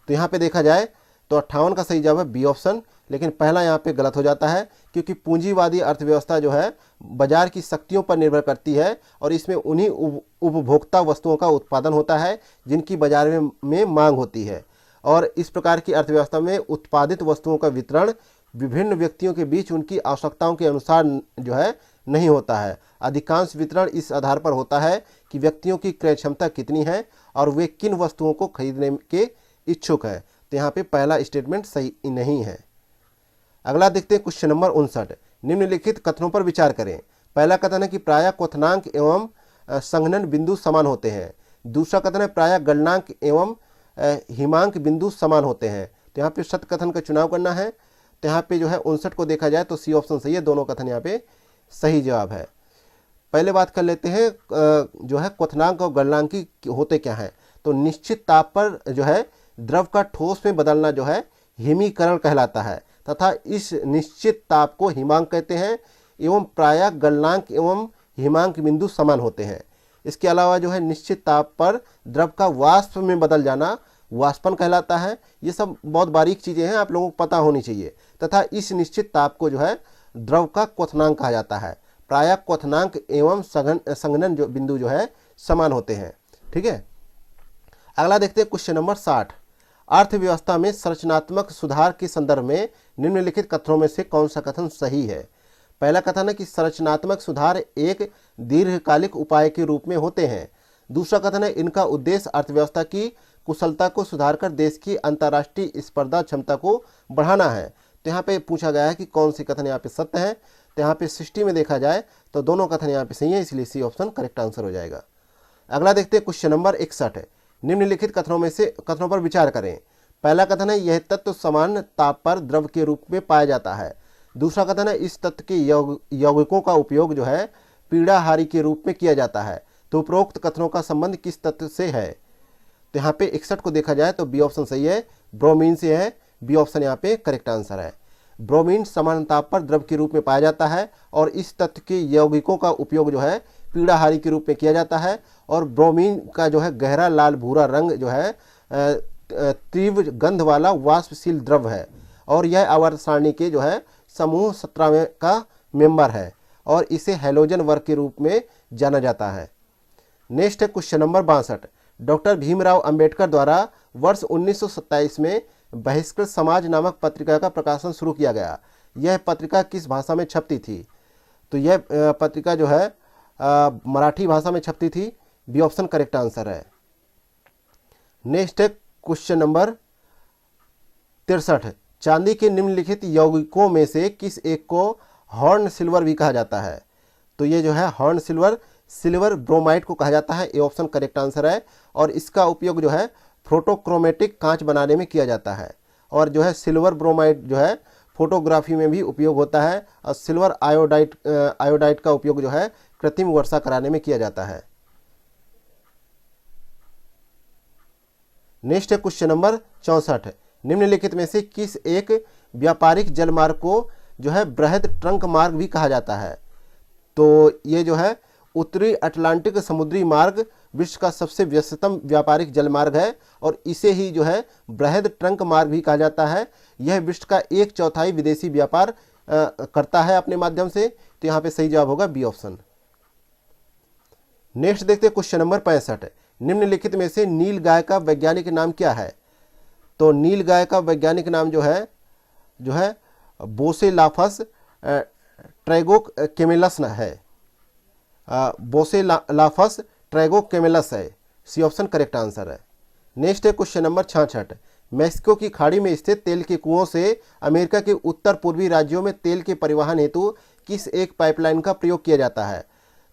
तो यहाँ पे देखा जाए तो 58 का सही जवाब है बी ऑप्शन, लेकिन पहला यहाँ पे गलत हो जाता है, क्योंकि पूंजीवादी अर्थव्यवस्था जो है बाजार की शक्तियों पर निर्भर करती है और इसमें उन्हीं उपभोक्ता वस्तुओं का उत्पादन होता है जिनकी बाजार में मांग होती है। और इस प्रकार की अर्थव्यवस्था में उत्पादित वस्तुओं का वितरण विभिन्न व्यक्तियों के बीच उनकी आवश्यकताओं के अनुसार जो है नहीं होता है। अधिकांश वितरण इस आधार पर होता है कि व्यक्तियों की क्रय क्षमता कितनी है और वे किन वस्तुओं को खरीदने के इच्छुक है। तो यहाँ पे पहला स्टेटमेंट सही नहीं है। अगला देखते हैं क्वेश्चन नंबर 59। निम्नलिखित कथनों पर विचार करें। पहला कथन है कि प्रायः क्वथनांक एवं संघनन बिंदु समान होते हैं। दूसरा कथन है प्रायः गलनांक एवं हिमांक बिंदु समान होते हैं। तो यहाँ पे सत्य कथन का चुनाव करना है। तो यहाँ पे जो है 59 को देखा जाए तो सी ऑप्शन सही है, दोनों कथन यहाँ पे सही जवाब है। पहले बात कर लेते हैं जो है क्वथनांक और गलनांकी होते क्या हैं। तो निश्चित ताप पर जो है द्रव का ठोस में बदलना जो है हिमीकरण कहलाता है तथा इस निश्चित ताप को हिमांक कहते हैं। एवं प्रायः गलनांक एवं हिमांक बिंदु समान होते हैं। इसके अलावा जो है निश्चित ताप पर द्रव का वाष्प में बदल जाना वाष्पन कहलाता है। ये सब बहुत बारीक चीज़ें हैं, आप लोगों को पता होनी चाहिए। तथा इस निश्चित ताप को जो है द्रव का क्वथनांक कहा जाता है। प्रायः क्वथनांक एवं संघनन जो बिंदु जो है समान होते हैं। ठीक है, अगला देखते हैं क्वेश्चन नंबर 60। अर्थव्यवस्था में संरचनात्मक सुधार के संदर्भ में निम्नलिखित कथनों में से कौन सा कथन सही है। पहला कथन है कि संरचनात्मक सुधार एक दीर्घकालिक उपाय के रूप में होते हैं। दूसरा कथन है इनका उद्देश्य अर्थव्यवस्था की कुशलता को सुधार कर देश की अंतर्राष्ट्रीय स्पर्धा क्षमता को बढ़ाना है। तो यहाँ पे पूछा गया है कि कौन सी कथन यहाँ पे सत्य है। तो यहाँ पे 60 में देखा जाए तो दोनों कथन यहाँ पे सही है, इसलिए सी ऑप्शन करेक्ट आंसर हो जाएगा। अगला देखते हैं क्वेश्चन नंबर 61। निम्नलिखित कथनों पर विचार करें। पहला कथन है यह तत्व समान ताप पर द्रव के रूप में पाया जाता है। दूसरा कथन है इस तत्व के यौगिकों का उपयोग जो है पीड़ाहारी के रूप में किया जाता है। तो उपरोक्त कथनों का संबंध किस तत्व से है। तो यहाँ पे 61 को देखा जाए तो बी ऑप्शन सही है, ब्रोमीन से है। बी ऑप्शन यहाँ पे करेक्ट आंसर है। ब्रोमीन समान ताप पर द्रव के रूप में पाया जाता है और इस तत्व के यौगिकों का उपयोग जो है पीड़ाहारी के रूप में किया जाता है। और ब्रोमीन का जो है गहरा लाल भूरा रंग जो है तीव्र गंध वाला वाष्पशील द्रव है और यह आवर्त सारणी के जो है समूह 17वें का मेंबर है और इसे हैलोजन वर्ग के रूप में जाना जाता है। नेक्स्ट है question number 62। Doctor Bhimrao Ambedkar द्वारा वर्ष 1927 में बहिष्कृत समाज नामक पत्रिका का प्रकाशन शुरू किया गया। यह पत्रिका किस भाषा में छपती थी। तो यह पत्रिका जो है मराठी भाषा में छपती थी। बी ऑप्शन करेक्ट आंसर है। नेक्स्ट है क्वेश्चन नंबर 63। चांदी के निम्नलिखित यौगिकों में से किस एक को हॉर्न सिल्वर भी कहा जाता है। तो ये जो है हॉर्न सिल्वर ब्रोमाइड को कहा जाता है। ए ऑप्शन करेक्ट आंसर है और इसका उपयोग जो है फोटोक्रोमेटिक कांच बनाने में किया जाता है। और जो है सिल्वर ब्रोमाइड जो है फोटोग्राफी में भी उपयोग होता है और सिल्वर आयोडाइड का उपयोग जो है कृत्रिम वर्षा कराने में किया जाता है। नेक्स्ट है क्वेश्चन नंबर 64। निम्नलिखित में से किस एक व्यापारिक जलमार्ग को जो है बृहद ट्रंक मार्ग भी कहा जाता है। तो ये जो है उत्तरी अटलांटिक समुद्री मार्ग विश्व का सबसे व्यस्ततम व्यापारिक जलमार्ग है और इसे ही जो है बृहद ट्रंक मार्ग भी कहा जाता है। यह विश्व का 1/4 विदेशी व्यापार करता है अपने माध्यम से। तो यहाँ पे सही जवाब होगा बी ऑप्शन। नेक्स्ट देखते हैं क्वेश्चन नंबर 65। निम्नलिखित में से नील गाय का वैज्ञानिक नाम क्या है। तो नील गाय का वैज्ञानिक नाम जो है बोसेलाफस ट्रैगोकेमिलस है। बोसेलाफस ट्रैगोकेमिलस है। सी ऑप्शन करेक्ट आंसर है। नेक्स्ट है क्वेश्चन नंबर 66। मेक्सिको की खाड़ी में स्थित तेल के कुओं से अमेरिका के उत्तर पूर्वी राज्यों में तेल के परिवहन हेतु किस एक पाइपलाइन का प्रयोग किया जाता है?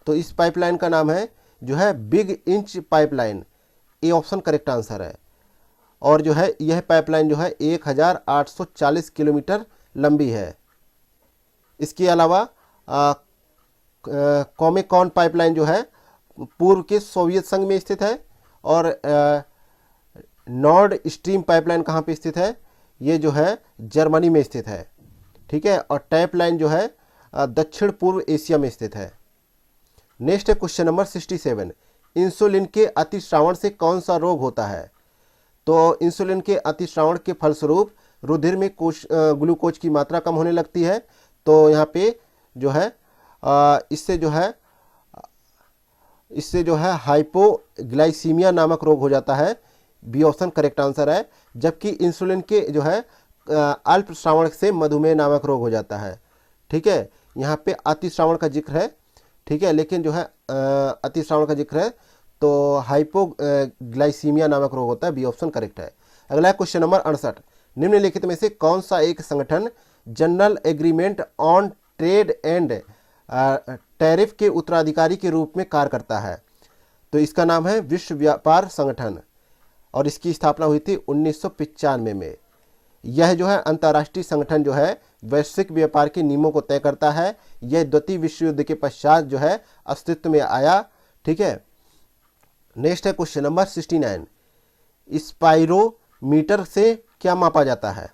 तो इस पाइपलाइन का नाम है जो है big inch pipeline. A option correct answer है। और जो है यह पाइपलाइन जो है 1840 किलोमीटर लंबी है। इसके अलावा कॉमेकॉन पाइपलाइन जो है पूर्व के सोवियत संघ में स्थित है। और नॉर्ड स्ट्रीम पाइपलाइन कहाँ पे स्थित है? ये जो है जर्मनी में स्थित है। ठीक है। और टैप लाइन जो है दक्षिण पूर्व एशिया में स्थित है। नेक्स्ट है क्वेश्चन नंबर 67। इंसुलिन के अतिश्रावण से कौन सा रोग होता है? तो इंसुलिन के अतिश्रावण के फलस्वरूप रुधिर में ग्लूकोज की मात्रा कम होने लगती है। तो यहाँ पे जो है इससे जो है हाइपोग्लाइसीमिया नामक रोग हो जाता है। बी ऑप्शन करेक्ट आंसर है। जबकि इंसुलिन के जो है अल्प श्रावण से मधुमेह नामक रोग हो जाता है। ठीक है। यहाँ पे अतिश्रावण का जिक्र है। ठीक है। लेकिन जो है अतिश्रावण का जिक्र है तो हाइपोग्लाइसीमिया नामक रोग होता है। बी ऑप्शन करेक्ट है। अगला क्वेश्चन नंबर 68। निम्नलिखित में से कौन सा एक संगठन general agreement on trade and tariff के उत्तराधिकारी के रूप में कार्य करता है? तो इसका नाम है विश्व व्यापार संगठन और इसकी स्थापना हुई थी 1995 में। यह जो है अंतर्राष्ट्रीय संगठन जो है वैश्विक व्यापार के नियमों को तय करता है। यह द्वितीय विश्व युद्ध के पश्चात जो है अस्तित्व में आया। ठीक है। नेक्स्ट है क्वेश्चन नंबर 69। स्पाइरोमीटर से क्या मापा जाता है?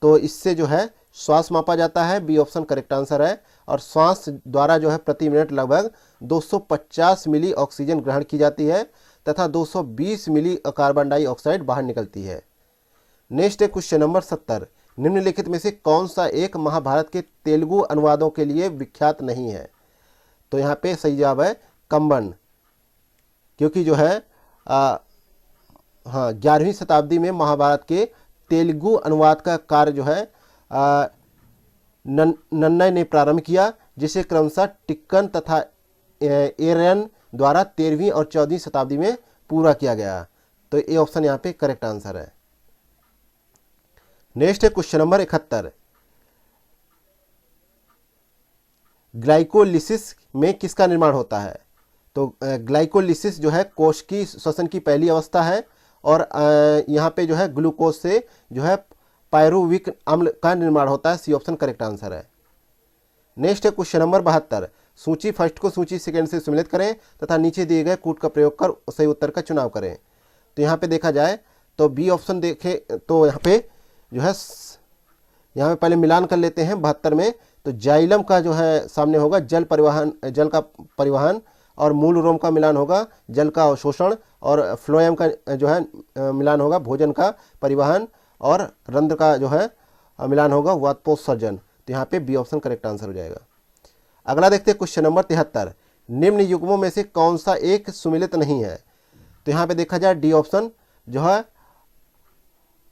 तो इससे जो है श्वास मापा जाता है। बी ऑप्शन करेक्ट आंसर है। और श्वास द्वारा जो है प्रति मिनट लगभग 250 मिली ऑक्सीजन ग्रहण की जाती है तथा 220 मिली कार्बन डाइऑक्साइड बाहर निकलती है। नेक्स्ट है क्वेश्चन नंबर 70। निम्नलिखित में से कौन सा एक महाभारत के तेलुगु अनुवादों के लिए विख्यात नहीं है? तो यहाँ पे सही जवाब है कंबन। क्योंकि जो है 11वीं शताब्दी में महाभारत के तेलुगु अनुवाद का कार्य जो है नन्नय ने प्रारंभ किया, जिसे क्रमशः टिक्कन तथा एरन द्वारा 13वीं और 14वीं शताब्दी में पूरा किया गया। तो ये ऑप्शन यहाँ पे करेक्ट आंसर है। नेक्स्ट है क्वेश्चन नंबर 71। ग्लाइकोलिसिस में किसका निर्माण होता है? तो ग्लाइकोलिसिस जो है कोशिकीय श्वसन की पहली अवस्था है और यहाँ पे जो है ग्लूकोज से जो है पायरुविक अम्ल का निर्माण होता है। सी ऑप्शन करेक्ट आंसर है। नेक्स्ट है क्वेश्चन नंबर 72। सूची फर्स्ट को सूची सेकंड से सम्मिलित करें तथा नीचे दिए गए कूट का प्रयोग कर सही उत्तर का चुनाव करें। तो यहाँ पे देखा जाए तो बी ऑप्शन देखे तो यहाँ पे जो है यहाँ पे पहले मिलान कर लेते हैं 72 में। तो जाइलम का जो है सामने होगा जल का परिवहन और मूल रोम का मिलान होगा जल का अवशोषण और फ्लोएम का जो है मिलान होगा भोजन का परिवहन और रंध्र का जो है मिलान होगा वातपोत्सर्जन। तो यहाँ पे बी ऑप्शन करेक्ट आंसर हो जाएगा। अगला देखते हैं क्वेश्चन नंबर 73। निम्न युग्मों में से कौन सा एक सुमिलित नहीं है? तो यहाँ पे देखा जाए डी ऑप्शन जो है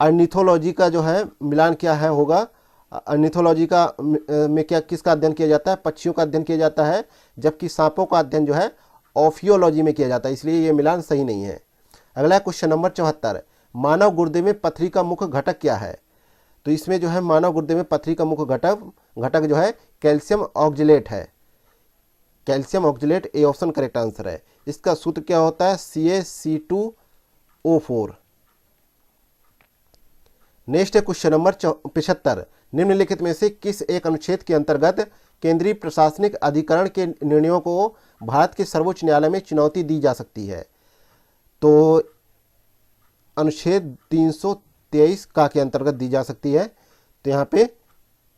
अर्निथोलॉजी का जो है मिलान क्या है होगा। अर्निथोलॉजी का में क्या किसका अध्ययन किया जाता है? पक्षियों का अध्ययन किया जाता है, जबकि सांपों का अध्ययन जो है ऑफियोलॉजी में किया जाता है, इसलिए ये मिलान सही नहीं है। अगला क्वेश्चन नंबर 74। मानव गुर्दे में पथरी का मुख्य घटक क्या है? तो इसमें जो है मानव गुर्दे में पथरी का मुख्य घटक जो है कैल्शियम ऑक्जेलेट है। Calcium oxalate A option correct answer है। इसका सूत्र क्या होता है? CaC2O4। नेक्स्ट है क्वेश्चन नंबर 75। निम्नलिखित में से किस एक अनुच्छेद के अंतर्गत केंद्रीय प्रशासनिक अधिकरण के निर्णयों को भारत के सर्वोच्च न्यायालय में चुनौती दी जा सकती है? तो अनुच्छेद 323 का के अंतर्गत दी जा सकती है। तो यहाँ पे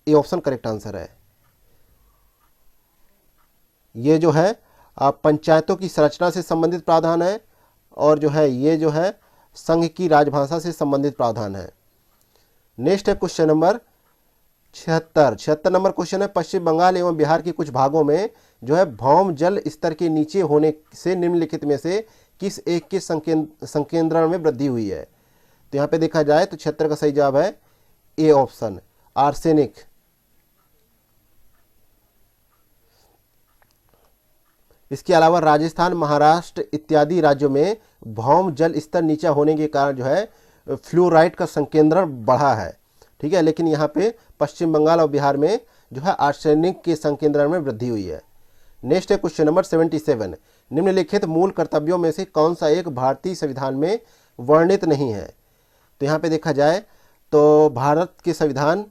ए ऑप्शन करेक्ट आंसर है। ये जो है पंचायतों की संरचना से संबंधित प्रावधान है और जो है ये जो है संघ की राजभाषा से संबंधित प्रावधान है। नेक्स्ट है क्वेश्चन नंबर 76 नंबर क्वेश्चन है। पश्चिम बंगाल एवं बिहार के कुछ भागों में जो है भौम जल स्तर के नीचे होने से निम्नलिखित में से किस एक के संकेंद्रण में वृद्धि हुई है? तो यहाँ पे देखा जाए तो 76 का सही जवाब है ए ऑप्शन आर्सेनिक। इसके अलावा राजस्थान, महाराष्ट्र इत्यादि राज्यों में भौम जल स्तर नीचा होने के कारण जो है फ्लोराइड का संकेंद्रण बढ़ा है, ठीक है, लेकिन यहाँ पे पश्चिम बंगाल और बिहार में जो है आर्सेनिक के संकेंद्रण में वृद्धि हुई है। नेक्स्ट है क्वेश्चन नंबर 77, निम्नलिखित मूल कर्तव्यों में से कौन सा एक भारतीय संविधान में वर्णित नहीं है? तो यहाँ पे देखा जाए तो भारत के संविधान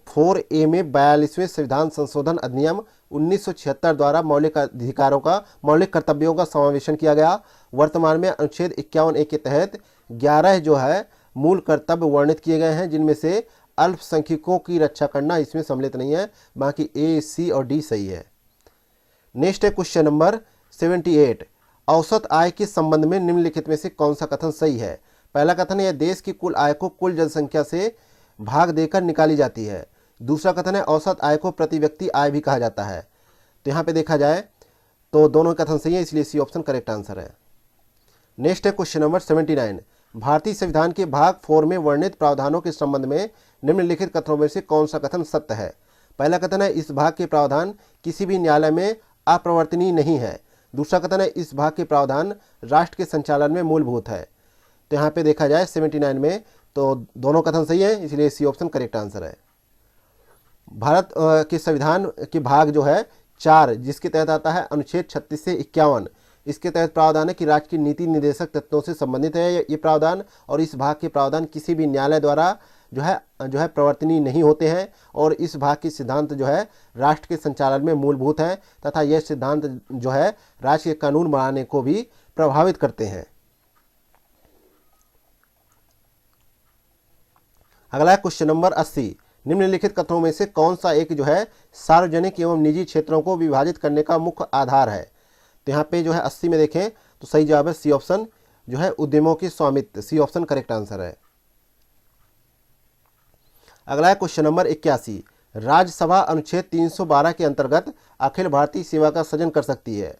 4A में 42वें संविधान संशोधन अधिनियम 1976 द्वारा मौलिक अधिकारों का, मौलिक कर्तव्यों का समावेशन किया गया। वर्तमान में अनुच्छेद 51A के तहत 11 जो है मूल कर्तव्य वर्णित किए गए हैं, जिनमें से अल्पसंख्यकों की रक्षा करना इसमें सम्मिलित नहीं है, बाकी A, C और D सही है। नेक्स्ट है क्वेश्चन नंबर 78, औसत आय के संबंध में निम्नलिखित में से कौन सा कथन सही है? पहला कथन है देश की कुल आय को कुल जनसंख्या से भाग देकर निकाली जाती है। दूसरा कथन है औसत आय को प्रति व्यक्ति आय भी कहा जाता है। तो यहाँ पे देखा जाए तो दोनों कथन सही है, इसलिए सी ऑप्शन करेक्ट आंसर है। नेक्स्ट है क्वेश्चन नंबर 79, भारतीय संविधान के भाग 4 में वर्णित प्रावधानों के संबंध में निम्नलिखित कथनों में से कौन सा कथन सत्य है? पहला कथन है इस भाग के प्रावधान किसी भी न्यायालय में अप्रवर्तनीय नहीं है। दूसरा कथन है इस भाग के प्रावधान राष्ट्र के संचालन में मूलभूत है। तो यहाँ पे देखा जाए 79 में तो दोनों कथन सही है, इसलिए सी ऑप्शन करेक्ट आंसर है। भारत के संविधान के भाग जो है 4, जिसके तहत आता है अनुच्छेद 36 से 51, इसके तहत प्रावधान है कि राज्य की नीति निर्देशक तत्वों से संबंधित है ये प्रावधान, और इस भाग के प्रावधान किसी भी न्यायालय द्वारा जो है प्रवर्तनीय नहीं होते हैं, और इस भाग के सिद्धांत जो है राष्ट्र के संचालन में मूलभूत है तथा यह सिद्धांत जो है राज्य के कानून बनाने को भी प्रभावित करते हैं। अगला है क्वेश्चन नंबर 80, निम्नलिखित कथनों में से कौन सा एक जो है सार्वजनिक एवं निजी क्षेत्रों को विभाजित करने का मुख्य आधार है? तो यहाँ पे जो है 80 में देखें तो सही जवाब है सी ऑप्शन जो है उद्यमों की स्वामित्व, सी ऑप्शन करेक्ट आंसर है। अगला है क्वेश्चन नंबर 81, राज्यसभा अनुच्छेद 312 के अंतर्गत अखिल भारतीय सेवा का सृजन कर सकती है।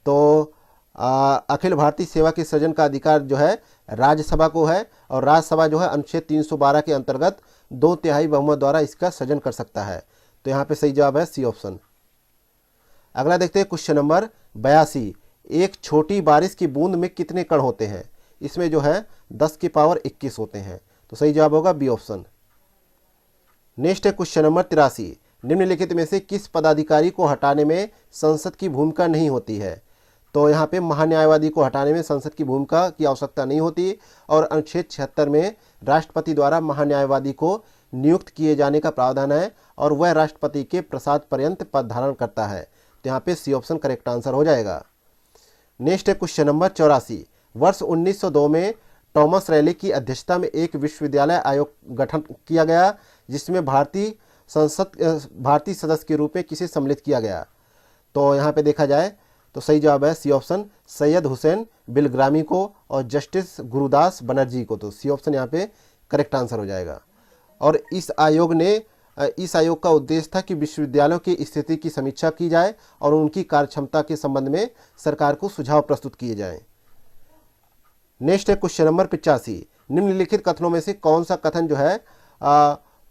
तो अखिल भारतीय सेवा के सृजन का अधिकार जो है राज्यसभा को है, और राज्यसभा जो है अनुच्छेद 312 के अंतर्गत 2/3 बहुमत द्वारा इसका सृजन कर सकता है। तो यहाँ पे सही जवाब है सी ऑप्शन। अगला देखते हैं क्वेश्चन नंबर 82, एक छोटी बारिश की बूंद में कितने कण होते हैं? इसमें जो है 10 की पावर 21 होते हैं। तो सही जवाब होगा बी ऑप्शन। नेक्स्ट है क्वेश्चन नंबर 83, निम्नलिखित में से किस पदाधिकारी को हटाने में संसद की भूमिका नहीं होती है? तो यहाँ पे महान्यायवादी को हटाने में संसद की भूमिका की आवश्यकता नहीं होती, और अनुच्छेद 76 में राष्ट्रपति द्वारा महान्यायवादी को नियुक्त किए जाने का प्रावधान है, और वह राष्ट्रपति के प्रसाद पर्यंत पद धारण करता है। तो यहाँ पे सी ऑप्शन करेक्ट आंसर हो जाएगा। नेक्स्ट है क्वेश्चन नंबर 84, वर्ष 1902 में थॉमस रैले की अध्यक्षता में एक विश्वविद्यालय आयोग गठन किया गया, जिसमें भारतीय सदस्य के रूप में किसे सम्मिलित किया गया? तो यहाँ पे देखा जाए तो सही जवाब है सी ऑप्शन सैयद हुसैन बिलग्रामी को और जस्टिस गुरुदास बनर्जी को। तो सी ऑप्शन यहाँ पे करेक्ट आंसर हो जाएगा। और इस आयोग का उद्देश्य था कि विश्वविद्यालयों की स्थिति की समीक्षा की जाए और उनकी कार्यक्षमता के संबंध में सरकार को सुझाव प्रस्तुत किए जाएं। नेक्स्ट है क्वेश्चन नंबर 85, निम्नलिखित कथनों में से कौन सा कथन जो है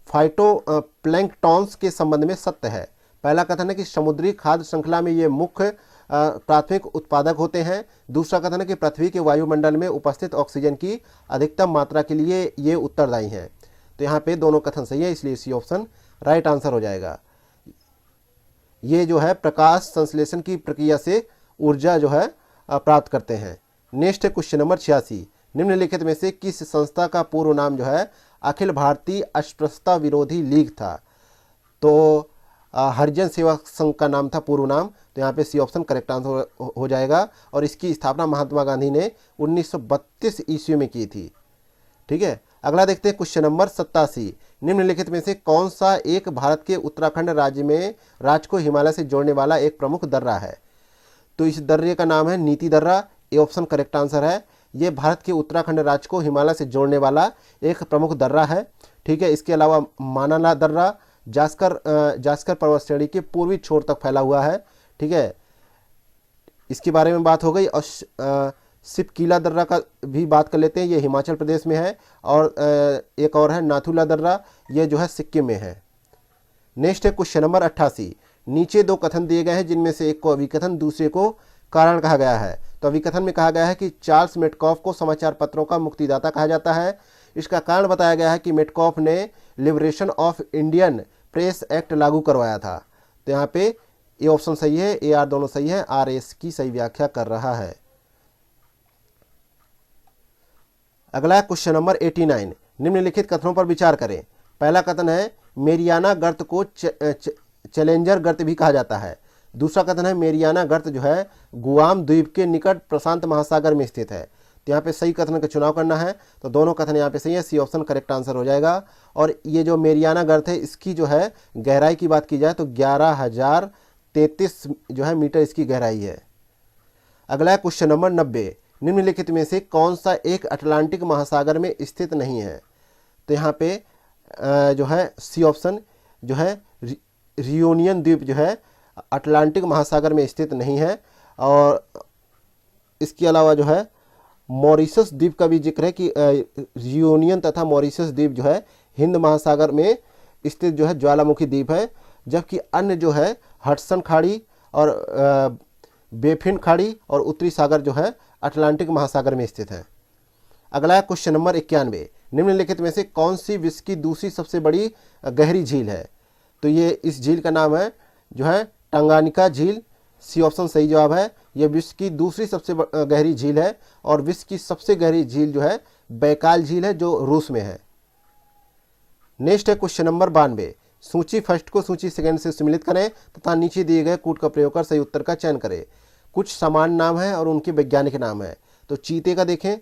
फाइटोप्लैंक्टॉन्स के संबंध में सत्य है? पहला कथन है कि समुद्री खाद्य श्रृंखला में ये मुख्य प्राथमिक उत्पादक होते हैं। दूसरा कथन है कि पृथ्वी के वायुमंडल में उपस्थित ऑक्सीजन की अधिकतम मात्रा के लिए ये उत्तरदायी हैं। तो यहाँ पे दोनों कथन सही है, इसलिए सी ऑप्शन राइट आंसर हो जाएगा। ये जो है प्रकाश संश्लेषण की प्रक्रिया से ऊर्जा जो है प्राप्त करते हैं। नेक्स्ट है क्वेश्चन नंबर 86, निम्नलिखित में से किस संस्था का पूर्व नाम जो है अखिल भारतीय अस्पृश्यता विरोधी लीग था? तो हरिजन सेवा संघ का नाम था पूर्व नाम। तो यहाँ पे सी ऑप्शन करेक्ट आंसर हो जाएगा, और इसकी स्थापना महात्मा गांधी ने 1932 ईस्वी में की थी। ठीक है, अगला देखते हैं क्वेश्चन नंबर 87, निम्नलिखित में से कौन सा एक भारत के उत्तराखंड राज्य को हिमालय से जोड़ने वाला एक प्रमुख दर्रा है? तो इस दर्रे का नाम है नीति दर्रा, ये ऑप्शन करेक्ट आंसर है। ये भारत के उत्तराखंड राज्य को हिमालय से जोड़ने वाला एक प्रमुख दर्रा है। ठीक है, इसके अलावा मानाला दर्रा जास्कर पर्वत श्रेणी के पूर्वी छोर तक फैला हुआ है। ठीक है, इसके बारे में बात हो गई। और सिपकीला दर्रा का भी बात कर लेते हैं, ये हिमाचल प्रदेश में है। और एक और है नाथुला दर्रा, ये जो है सिक्किम में है। नेक्स्ट है क्वेश्चन नंबर 88, नीचे दो कथन दिए गए हैं जिनमें से एक को अभिकथन दूसरे को कारण कहा गया है। तो अभिकथन में कहा गया है कि चार्ल्स मेटकॉफ को समाचार पत्रों का मुक्तिदाता कहा जाता है। इसका कारण बताया गया है कि मेटकॉफ ने liberation of Indian press act लागू करवाया था। तो यहाँ पे ए ऑप्शन सही है, ए आर दोनों सही है, आर एस की सही व्याख्या कर रहा है। अगला क्वेश्चन नंबर 89, निम्नलिखित कथनों पर विचार करें। पहला कथन है मेरियाना गर्त को चैलेंजर गर्त भी कहा जाता है। दूसरा कथन है मेरियाना गर्त जो है गुआम द्वीप के निकट प्रशांत महासागर में स्थित है। तो यहाँ पे सही कथन का चुनाव करना है, तो दोनों कथन यहाँ पे सही है, सी ऑप्शन करेक्ट आंसर हो जाएगा। और ये जो मेरियाना गर्त है इसकी जो है गहराई की बात की जाए तो 11,033 जो है मीटर इसकी गहराई है। अगला है क्वेश्चन नंबर 90, निम्नलिखित में से कौन सा एक अटलांटिक महासागर में स्थित नहीं है। तो यहाँ पे जो है सी ऑप्शन जो है रियूनियन द्वीप जो है अटलांटिक महासागर में स्थित नहीं है। और इसके अलावा जो है मॉरिशस द्वीप का भी जिक्र है कि रियूनियन तथा मॉरिशस द्वीप जो है हिंद महासागर में स्थित जो है ज्वालामुखी द्वीप है, जबकि अन्य जो है हडसन खाड़ी और बेफिन खाड़ी और उत्तरी सागर जो है अटलांटिक महासागर में स्थित है। अगला है क्वेश्चन नंबर 91, निम्नलिखित में से कौन सी विश्व की दूसरी सबसे बड़ी गहरी झील है। तो ये इस झील का नाम है जो है टंगानिका झील, सी ऑप्शन सही जवाब है। यह विश्व की दूसरी सबसे गहरी झील है और विश्व की सबसे गहरी झील जो है बैकाल झील है जो रूस में है। नेक्स्ट है क्वेश्चन नंबर 92, सूची फर्स्ट को सूची सेकंड से सम्मिलित करें तथा नीचे दिए गए कूट का प्रयोग कर सही उत्तर का चयन करें। कुछ समान नाम है और उनके वैज्ञानिक नाम है। तो चीते का देखें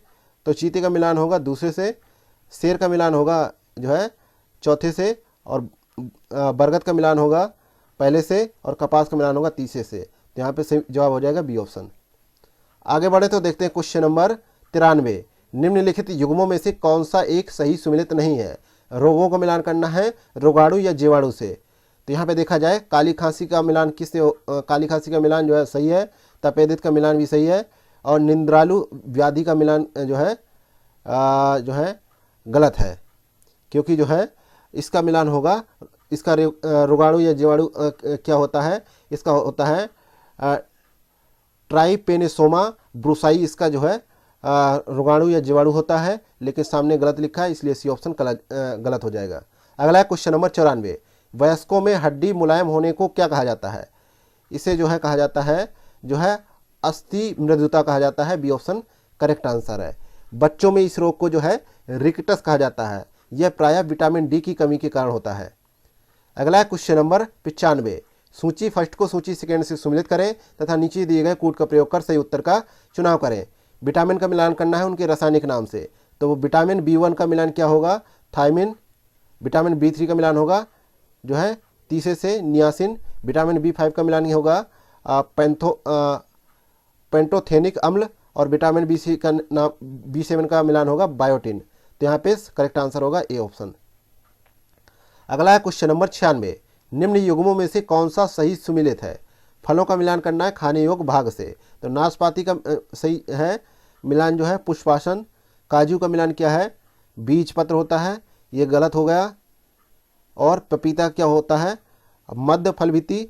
तो चीते का मिलान होगा दूसरे से, शेर का मिलान होगा जो है चौथे से, और बरगद का मिलान होगा पहले से, और कपास का मिलान होगा तीसरे से। तो यहाँ पे सही जवाब हो जाएगा बी ऑप्शन। आगे बढ़े तो देखते हैं क्वेश्चन नंबर 93, निम्नलिखित युग्मों में से कौन सा एक सही सुमेलित नहीं है। रोगों का मिलान करना है रोगाणु या जीवाणु से। तो यहाँ पे देखा जाए काली खांसी का मिलान किससे, काली खांसी का मिलान जो है सही है, तपेदिक का मिलान भी सही है, और निंद्रालु व्याधि का मिलान जो है गलत है, क्योंकि जो है इसका मिलान होगा, इसका रोगाणु या जीवाणु क्या होता है, इसका होता है ट्राइपेनेसोमा ब्रुसाई, इसका जो है रोगाणु या जीवाणु होता है, लेकिन सामने गलत लिखा है इसलिए सी ऑप्शन गलत हो जाएगा। अगला है क्वेश्चन नंबर 94, वयस्कों में हड्डी मुलायम होने को क्या कहा जाता है। इसे जो है कहा जाता है जो है अस्थि मृदुता कहा जाता है, बी ऑप्शन करेक्ट आंसर है। बच्चों में इस रोग को जो है रिकटस कहा जाता है, यह प्रायः विटामिन डी की कमी के कारण होता है। अगला है क्वेश्चन नंबर 95, सूची फर्स्ट को सूची सेकेंड से सम्मिलित करें तथा नीचे दिए गए कूट का प्रयोग कर सही उत्तर का चुनाव करें। विटामिन का मिलान करना है उनके रासायनिक नाम से। तो विटामिन B1 का मिलान क्या होगा, थायमिन। विटामिन B3 का मिलान होगा जो है तीसरे से नियासिन। विटामिन B5 का मिलान होगा पेंटोथेनिक अम्ल, और विटामिन B7 का मिलान होगा बायोटिन। तो यहाँ पे करेक्ट आंसर होगा ए ऑप्शन। अगला है क्वेश्चन नंबर 96, निम्न युग्मों में से कौन सा सही सुमेलित है। फलों का मिलान करना है खाने योग्य भाग से। तो नाशपाती का सही है मिलान जो है पुष्पासन। काजू का मिलान क्या है, बीज पत्र होता है, ये गलत हो गया। और पपीता क्या होता है, मध्य फलभिति,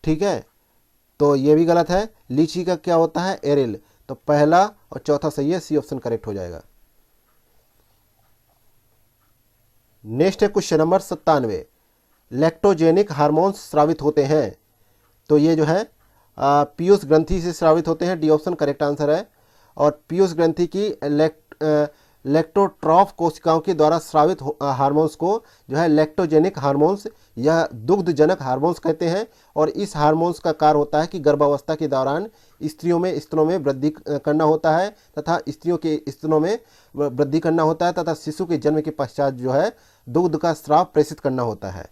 ठीक है, तो ये भी गलत है। लीची का क्या होता है, एरिल। तो पहला और चौथा सही है, सी ऑप्शन करेक्ट हो जाएगा। नेक्स्ट है क्वेश्चन नंबर 97, लैक्टोजेनिक हार्मोन्स स्रावित होते हैं। तो ये जो है पीयूष ग्रंथि से स्रावित होते हैं, डी ऑप्शन करेक्ट आंसर है। और पीयूष ग्रंथि की लैक्टोट्रॉफ कोशिकाओं के द्वारा स्रावित हार्मोन्स को जो है लैक्टोजेनिक हार्मोन्स या दुग्धजनक हार्मोन्स कहते हैं। और इस हार्मोन्स का कार्य होता है कि गर्भावस्था के दौरान स्त्रियों में स्तनों में वृद्धि करना होता है तथा स्त्रियों के स्तनों में वृद्धि करना होता है तथा शिशु के जन्म के पश्चात जो है दुग्ध का स्राव प्रेषित करना होता है।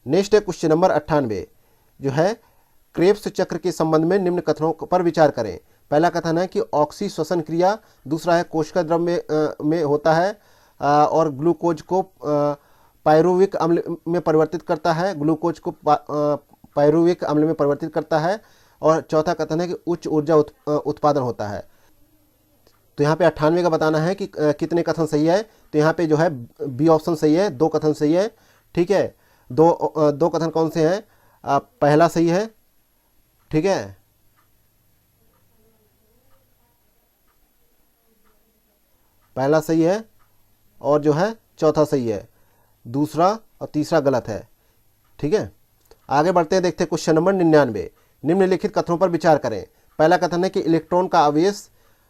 नेक्स्ट है क्वेश्चन नंबर 98, जो है क्रेब्स चक्र के संबंध में निम्न कथनों पर विचार करें। पहला कथन है कि ऑक्सी श्वसन क्रिया, दूसरा है कोशिका द्रव में होता है और ग्लूकोज को पायरुविक अम्ल में परिवर्तित करता है, ग्लूकोज को पायरुविक अम्ल में परिवर्तित करता है, और चौथा कथन है कि उच्च ऊर्जा उत्पादन होता है। तो यहाँ पे 98 का बताना है कि कितने कथन सही है। तो यहाँ पे जो है बी ऑप्शन सही है, 2 कथन सही है, ठीक है। दो कथन कौन से हैं, पहला सही है, ठीक है, पहला सही है, और जो है चौथा सही है, दूसरा और तीसरा गलत है। ठीक है, आगे बढ़ते हैं, देखते हैं क्वेश्चन नंबर 99। निम्नलिखित कथनों पर विचार करें। पहला कथन है कि इलेक्ट्रॉन का आवेश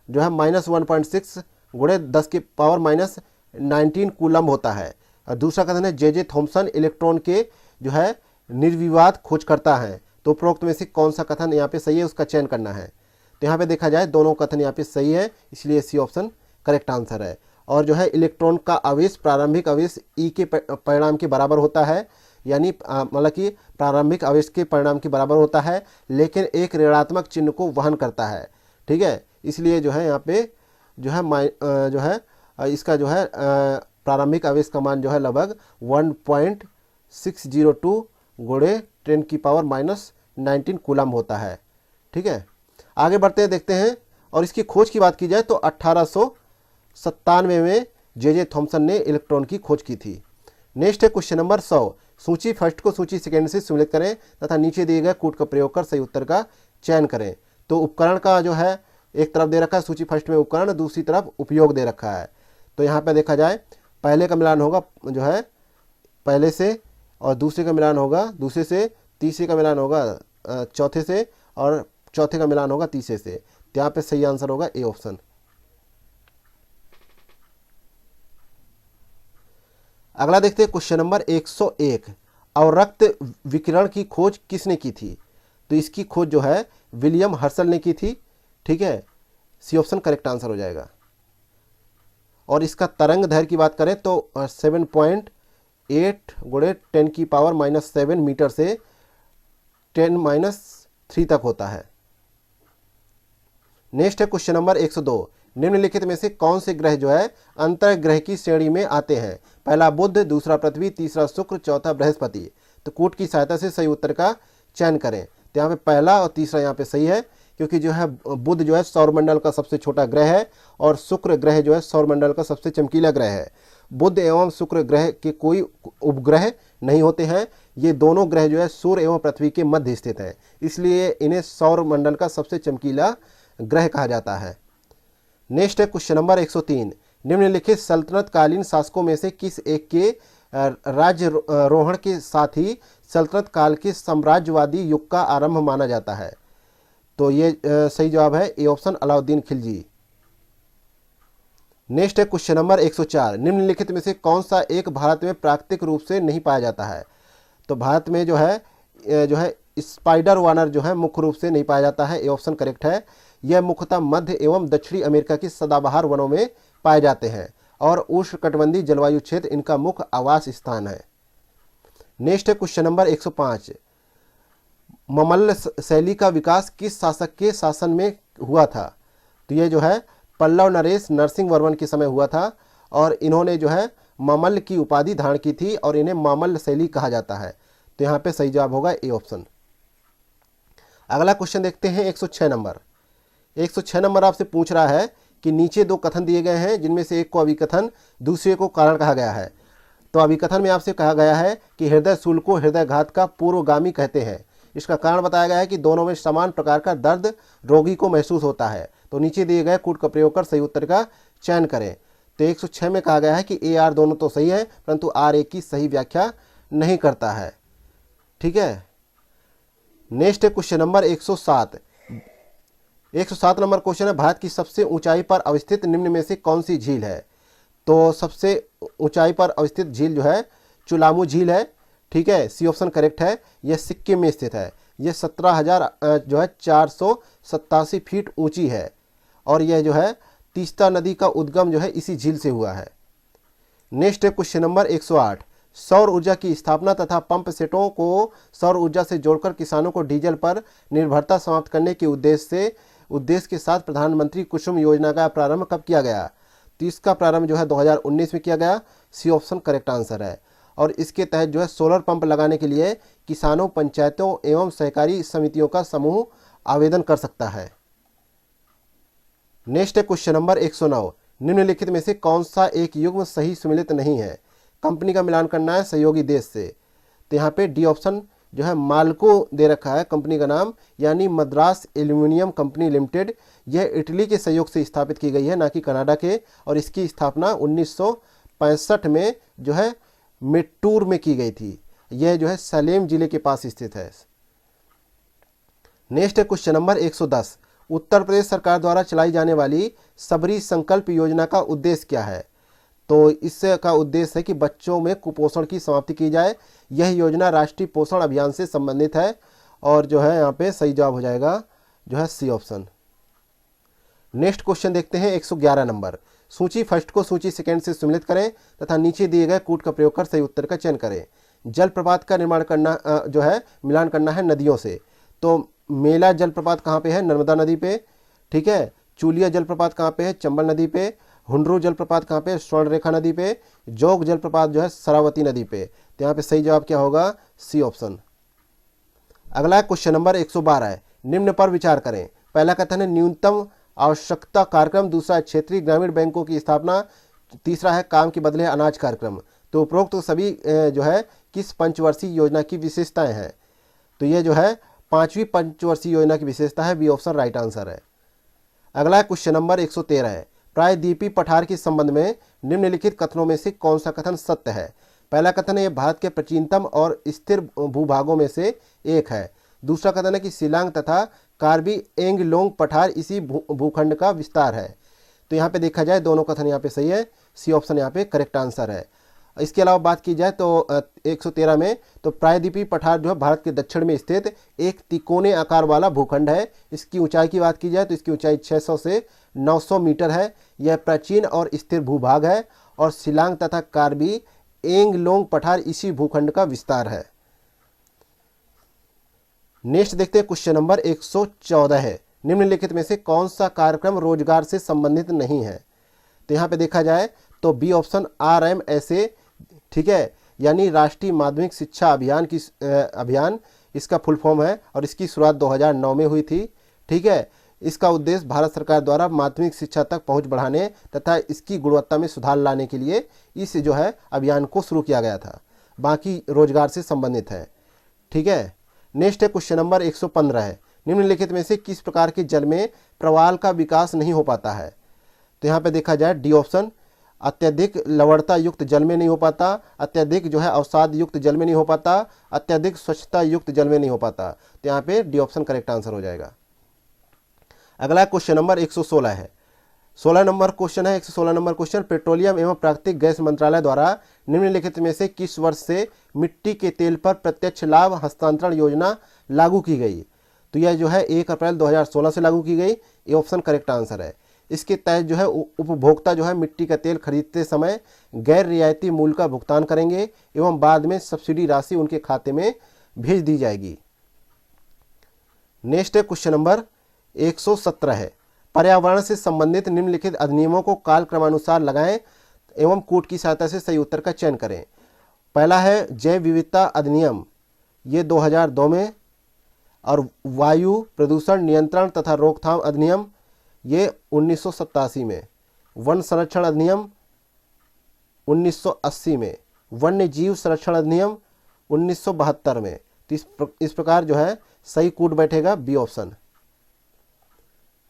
जो है -1.6 गुणे 10 की पावर -19 कूलम होता है। और दूसरा कथन है जे थॉम्सन इलेक्ट्रॉन के जो है निर्विवाद खोज करता है। तो उपरोक्त में से कौन सा कथन यहाँ पे सही है, उसका चयन करना है। तो यहाँ पे देखा जाए दोनों कथन यहाँ पे सही है, इसलिए सी ऑप्शन करेक्ट आंसर है। और जो है इलेक्ट्रॉन का आवेश प्रारंभिक आवेश ई के परिणाम के बराबर होता है, यानी मतलब कि प्रारंभिक आवेश के परिणाम के बराबर होता है, लेकिन एक ऋणात्मक चिन्ह को वहन करता है। ठीक है, इसलिए जो है यहाँ पे जो है इसका जो है प्रारंभिक आवेश का मान जो है लगभग 1.602 गुणे 10 की पावर -19 कूलम होता है। ठीक है, आगे बढ़ते हैं, देखते हैं। और इसकी खोज की बात की जाए तो 1897 में जे थॉम्सन ने इलेक्ट्रॉन की खोज की थी। नेक्स्ट है क्वेश्चन नंबर 100। सूची फर्स्ट को सूची सेकेंड से सम्मिलित करें तथा नीचे दिए गए कूट का प्रयोग कर सही उत्तर का चयन करें। तो उपकरण का जो है एक तरफ दे रखा है सूची फर्स्ट में उपकरण, दूसरी तरफ उपयोग दे रखा है। तो यहाँ पे देखा जाए पहले का मिलान होगा जो है पहले से, और दूसरे का मिलान होगा दूसरे से, तीसरे का मिलान होगा चौथे से, और चौथे का मिलान होगा तीसरे से। तो यहाँ पे सही आंसर होगा ए ऑप्शन। अगला देखते हैं क्वेश्चन नंबर 101। अवरक्त विकिरण की खोज किसने की थी? तो इसकी खोज जो है विलियम हर्सल ने की थी। ठीक है, सी ऑप्शन करेक्ट आंसर हो जाएगा। और इसका तरंग दैर्घ्य की बात करें तो 7.8 गुणे 10 की पावर -7 मीटर से 10-3 तक होता है। नेक्स्ट है क्वेश्चन नंबर 102। निम्नलिखित में से कौन से ग्रह जो है अंतर्ग्रह की श्रेणी में आते हैं? पहला बुध, दूसरा पृथ्वी, तीसरा शुक्र, चौथा बृहस्पति। तो कूट की सहायता से सही उत्तर का चयन करें। तो यहाँ पे पहला और तीसरा यहाँ पे सही है, क्योंकि जो है बुध जो है सौरमंडल का सबसे छोटा ग्रह है और शुक्र ग्रह जो है सौरमंडल का सबसे चमकीला ग्रह है। बुध एवं शुक्र ग्रह के कोई उपग्रह नहीं होते हैं। ये दोनों ग्रह जो है सूर्य एवं पृथ्वी के मध्य स्थित हैं, इसलिए इन्हें सौरमंडल का सबसे चमकीला ग्रह कहा जाता है। नेक्स्ट है क्वेश्चन नंबर 103। निम्नलिखित सल्तनत कालीन शासकों में से किस एक के राज्यारोहण के साथ ही सल्तनत काल के साम्राज्यवादी युग का आरंभ माना जाता है? तो ये सही जवाब है A option, Alauddin Khilji. Next है क्वेश्चन नंबर 104। निम्नलिखित में से कौन सा एक भारत में प्राकृतिक रूप से नहीं पाया जाता है? तो भारत में जो है स्पाइडर वानर जो है मुख्य रूप से नहीं पाया जाता है, ए ऑप्शन करेक्ट है। यह मुख्यतः मध्य एवं दक्षिणी अमेरिका की सदाबहार वनों में पाए जाते हैं और उष्णकटिबंधीय जलवायु क्षेत्र इनका मुख्य आवास स्थान है। नेक्स्ट है क्वेश्चन नंबर 105। ममल्ल शैली का विकास किस शासक के शासन में हुआ था? तो ये जो है पल्लव नरेश नरसिंह वर्मन के समय हुआ था, और इन्होंने जो है ममल्ल की उपाधि धारण की थी और इन्हें ममल्ल शैली कहा जाता है। तो यहाँ पे सही जवाब होगा ए ऑप्शन। अगला क्वेश्चन देखते हैं 106 नंबर। 106 नंबर आपसे पूछ रहा है कि नीचे दो कथन दिए गए हैं, जिनमें से एक को अभिकथन, दूसरे को कारण कहा गया है। तो अभिकथन में आपसे कहा गया है कि हृदय शूल को हृदयघात का पूर्वगामी कहते हैं। इसका कारण बताया गया है कि दोनों में समान प्रकार का दर्द रोगी को महसूस होता है। तो नीचे दिए गए कूट का प्रयोग कर सही उत्तर का चयन करें। तो 106 में कहा गया है कि ए आर दोनों तो सही है, परंतु आर ए की सही व्याख्या नहीं करता है। ठीक है, नेक्स्ट है क्वेश्चन नंबर 107। 107 नंबर क्वेश्चन है, भारत की सबसे ऊंचाई पर अवस्थित निम्न में से कौन सी झील है? तो सबसे ऊंचाई पर अवस्थित झील जो है चुलामू झील है। ठीक है, सी ऑप्शन करेक्ट है। यह सिक्किम में स्थित है। यह 17,487 फीट ऊंची है और यह जो है तीस्ता नदी का उद्गम जो है इसी झील से हुआ है। नेक्स्ट है क्वेश्चन नंबर 108। सौर ऊर्जा की स्थापना तथा पंप सेटों को सौर ऊर्जा से जोड़कर किसानों को डीजल पर निर्भरता समाप्त करने के उद्देश्य के साथ प्रधानमंत्री कुसुम योजना का प्रारंभ कब किया गया? तो इसका प्रारंभ जो है 2019 में किया गया। सी ऑप्शन करेक्ट आंसर है। और इसके तहत जो है सोलर पंप लगाने के लिए किसानों, पंचायतों एवं सहकारी समितियों का समूह आवेदन कर सकता है। नेक्स्ट है क्वेश्चन नंबर 109। निम्नलिखित में से कौन सा एक युग्म सही सुमेलित नहीं है? कंपनी का मिलान करना है सहयोगी देश से। तो यहाँ पे डी ऑप्शन जो है माल्को दे रखा है कंपनी का नाम, यानी मद्रास एल्यूमिनियम कंपनी लिमिटेड। यह इटली के सहयोग से स्थापित की गई है, ना कि कनाडा के, और इसकी स्थापना 1965 में जो है मेट्टूर में की गई थी। यह जो है सलेम जिले के पास स्थित है। नेक्स्ट है क्वेश्चन नंबर 110। उत्तर प्रदेश सरकार द्वारा चलाई जाने वाली सबरी संकल्प योजना का उद्देश्य क्या है? तो इसका उद्देश्य है कि बच्चों में कुपोषण की समाप्ति की जाए। यह योजना राष्ट्रीय पोषण अभियान से संबंधित है और जो है यहाँ पे सही जवाब हो जाएगा जो है सी ऑप्शन। नेक्स्ट क्वेश्चन देखते हैं 111 नंबर। सूची फर्स्ट को सूची सेकंड से सम्मिलित करें तथा नीचे दिए गए कूट का प्रयोग कर सही उत्तर का चयन करें। जलप्रपात का निर्माण करना जो है मिलान करना है नदियों से। तो मेला जलप्रपात कहाँ पे है? नर्मदा नदी पे। ठीक है। चूलिया जलप्रपात कहाँ पे है? चंबल नदी पे। हुंडरू जलप्रपात कहाँ पे? स्वर्णरेखा नदी पे। जोग जलप्रपात जो है शरावती नदी पे। तो यहाँ पे सही जवाब क्या होगा? C option. अगला क्वेश्चन नंबर 112 है। निम्न पर विचार करें। पहला कथन है न्यूनतम आवश्यकता कार्यक्रम, दूसरा है क्षेत्रीय ग्रामीण बैंकों की स्थापना, तीसरा है काम के बदले अनाज कार्यक्रम। तो उपरोक्त तो सभी जो है किस पंचवर्षीय योजना की विशेषताएं हैं? तो ये जो है 5वीं पंचवर्षीय योजना की विशेषता है। बी ऑप्शन राइट आंसर है। अगला क्वेश्चन नंबर 113 है। प्रायद्वीपीय पठार के संबंध में निम्नलिखित कथनों में से कौन सा कथन सत्य है? पहला कथन है यह भारत के प्राचीनतम और स्थिर भूभागों में से एक है। दूसरा कथन है कि शिलांग तथा कार्बी एंगलोंग पठार इसी भूखंड का विस्तार है। तो यहाँ पे देखा जाए दोनों कथन यहाँ पे सही है। सी ऑप्शन यहाँ पे करेक्ट आंसर है। इसके अलावा बात की जाए तो 113 में तो प्रायद्वीपीय पठार जो है भारत के दक्षिण में स्थित एक तिकोने आकार वाला भूखंड है। इसकी ऊंचाई की बात की जाए तो इसकी ऊंचाई 600 से 900 मीटर है। यह प्राचीन और स्थिर भूभाग है और शिलांग तथा कार्बी एंगलोंग पठार इसी भूखंड का विस्तार है। नेक्स्ट देखते हैं क्वेश्चन नंबर 114 है। निम्नलिखित में से कौन सा कार्यक्रम रोजगार से संबंधित नहीं है? तो यहाँ पे देखा जाए तो बी ऑप्शन RMSA, ठीक है, यानी राष्ट्रीय माध्यमिक शिक्षा अभियान इसका फुल फॉर्म है और इसकी शुरुआत 2009 में हुई थी। ठीक है। इसका उद्देश्य भारत सरकार द्वारा माध्यमिक शिक्षा तक पहुंच बढ़ाने तथा इसकी गुणवत्ता में सुधार लाने के लिए इस जो है अभियान को शुरू किया गया था। बाकी रोजगार से संबंधित है। ठीक है। नेक्स्ट है क्वेश्चन नंबर 115 है। निम्नलिखित में से किस प्रकार के जल में प्रवाल का विकास नहीं हो पाता है? तो यहाँ पे देखा जाए डी ऑप्शन अत्यधिक लवणता युक्त जल में नहीं हो पाता, अत्यधिक जो है अवसाद युक्त जल में नहीं हो पाता, अत्यधिक स्वच्छता युक्त जल में नहीं हो पाता। तो यहाँ पे डी ऑप्शन करेक्ट आंसर हो जाएगा। अगला क्वेश्चन नंबर 116 है। 16 नंबर क्वेश्चन है। 116 नंबर क्वेश्चन, पेट्रोलियम एवं प्राकृतिक गैस मंत्रालय द्वारा निम्नलिखित में से किस वर्ष से मिट्टी के तेल पर प्रत्यक्ष लाभ हस्तांतरण योजना लागू की गई? तो यह जो है 1 अप्रैल 2016 से लागू की गई। ये ऑप्शन करेक्ट आंसर है। इसके तहत जो है उपभोक्ता जो है मिट्टी का तेल खरीदते समय गैर रियायती मूल्य का भुगतान करेंगे एवं बाद में सब्सिडी राशि उनके खाते में भेज दी जाएगी। नेक्स्ट है क्वेश्चन नंबर 117 है। पर्यावरण से संबंधित निम्नलिखित अधिनियमों को काल क्रमानुसार लगाएं एवं कूट की सहायता से सही उत्तर का चयन करें। पहला है जैव विविधता अधिनियम, ये 2002 में, और वायु प्रदूषण नियंत्रण तथा रोकथाम अधिनियम ये 1987 में, वन संरक्षण अधिनियम 1980 में, वन्य जीव संरक्षण अधिनियम 1972 में। तो इस प्रकार जो है सही कूट बैठेगा बी ऑप्शन।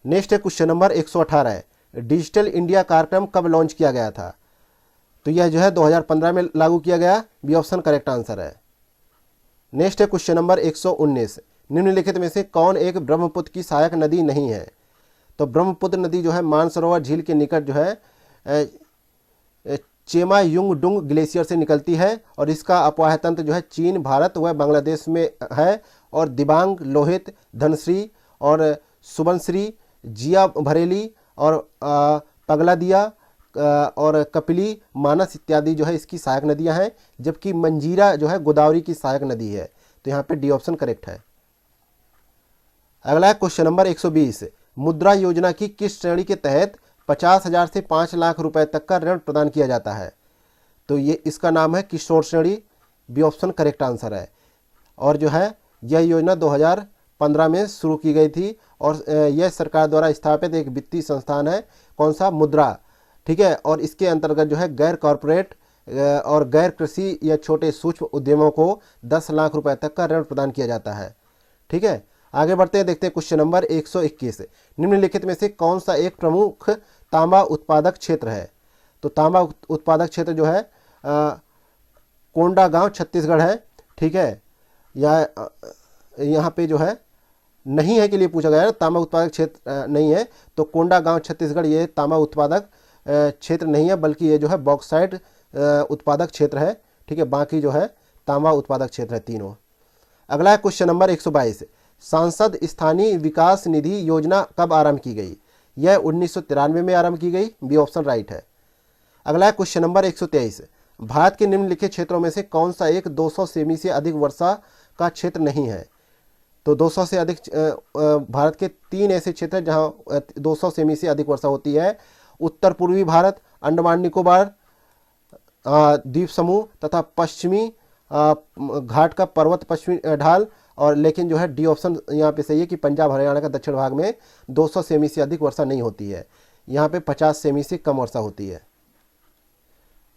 नेक्स्ट है क्वेश्चन नंबर 118 है। डिजिटल इंडिया कार्यक्रम कब लॉन्च किया गया था? तो यह जो है 2015 में लागू किया गया। बी ऑप्शन करेक्ट आंसर है। नेक्स्ट है क्वेश्चन नंबर 119। निम्नलिखित में से कौन एक ब्रह्मपुत्र की सहायक नदी नहीं है? तो ब्रह्मपुत्र नदी जो है मानसरोवर झील के निकट जो है चेमायुंगडुंग ग्लेशियर से निकलती है और इसका अपवाह तंत्र जो है चीन, भारत व बांग्लादेश में है। और दिबांग, लोहित, धनश्री और सुबनश्री, जिया भरेली और पगलादिया और कपिली, मानस इत्यादि जो है इसकी सहायक नदियां हैं, जबकि मंजीरा जो है गोदावरी की सहायक नदी है। तो यहाँ पे डी ऑप्शन करेक्ट है। अगला क्वेश्चन नंबर 120। मुद्रा योजना की किस श्रेणी के तहत 50,000 से 5 लाख रुपए तक का ऋण प्रदान किया जाता है? तो ये इसका नाम है किशोर श्रेणी। बी ऑप्शन करेक्ट आंसर है। और जो है यह योजना 2015 में शुरू की गई थी और यह सरकार द्वारा स्थापित एक वित्तीय संस्थान है। कौन सा? मुद्रा। ठीक है। और इसके अंतर्गत जो है गैर कॉरपोरेट और गैर कृषि या छोटे सूक्ष्म उद्यमों को 10 लाख रुपए तक का ऋण प्रदान किया जाता है। ठीक है। आगे बढ़ते हैं, देखते हैं क्वेश्चन नंबर 121। निम्नलिखित में से कौन सा एक प्रमुख तांबा उत्पादक क्षेत्र है? तो तांबा उत्पादक क्षेत्र जो है कोंडागांव छत्तीसगढ़ है, ठीक है। यहाँ पे जो है नहीं है के लिए पूछा गया है, तांबा उत्पादक क्षेत्र नहीं है, तो कोंडागांव छत्तीसगढ़ ये तांबा उत्पादक क्षेत्र नहीं है, बल्कि ये जो है बॉक्साइट उत्पादक क्षेत्र है, ठीक है। बाकी जो है तांबा उत्पादक क्षेत्र है तीनों। अगला है क्वेश्चन नंबर 122, सांसद स्थानीय विकास निधि योजना कब आरंभ की गई? यह 1993 में आरंभ की गई, बी ऑप्शन राइट है। अगला है क्वेश्चन नंबर 123, भारत के निम्नलिखित क्षेत्रों में से कौन सा एक 200 सेमी से अधिक वर्षा का क्षेत्र नहीं है? तो 200 से अधिक भारत के 3 ऐसे क्षेत्र हैं जहां 200 सेमी से अधिक वर्षा होती है। उत्तर पूर्वी भारत, अंडमान निकोबार द्वीप समूह तथा पश्चिमी घाट का पर्वत पश्चिमी ढाल, और लेकिन जो है डी ऑप्शन यहाँ पे सही है कि पंजाब हरियाणा का दक्षिण भाग में 200 सेमी से अधिक वर्षा नहीं होती है, यहाँ पे 50 सेमी से कम वर्षा होती है।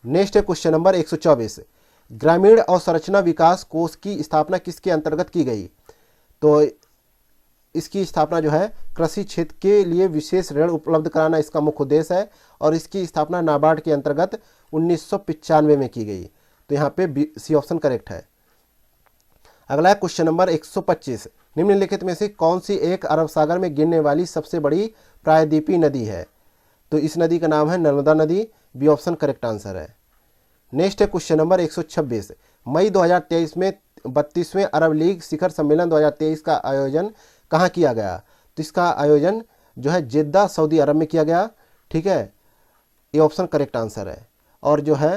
नेक्स्ट है क्वेश्चन नंबर 124, ग्रामीण अवसंरचना विकास कोष की स्थापना किसके अंतर्गत की गई? तो इसकी स्थापना जो है कृषि क्षेत्र के लिए विशेष ऋण उपलब्ध कराना इसका मुख्य उद्देश्य है, और इसकी स्थापना नाबार्ड के अंतर्गत 1995 में की गई। तो यहाँ पे सी ऑप्शन करेक्ट है। अगला है क्वेश्चन नंबर 125, निम्नलिखित में से कौन सी एक अरब सागर में गिरने वाली सबसे बड़ी प्रायद्वीपीय नदी है? तो इस नदी का नाम है नर्मदा नदी, बी ऑप्शन करेक्ट आंसर है। नेक्स्ट है क्वेश्चन नंबर 126, मई 2023 में 32वें अरब लीग शिखर सम्मेलन 2023 का आयोजन कहाँ किया गया? तो इसका आयोजन जो है जिद्दा सऊदी अरब में किया गया, ठीक है, ये ऑप्शन करेक्ट आंसर है। और जो है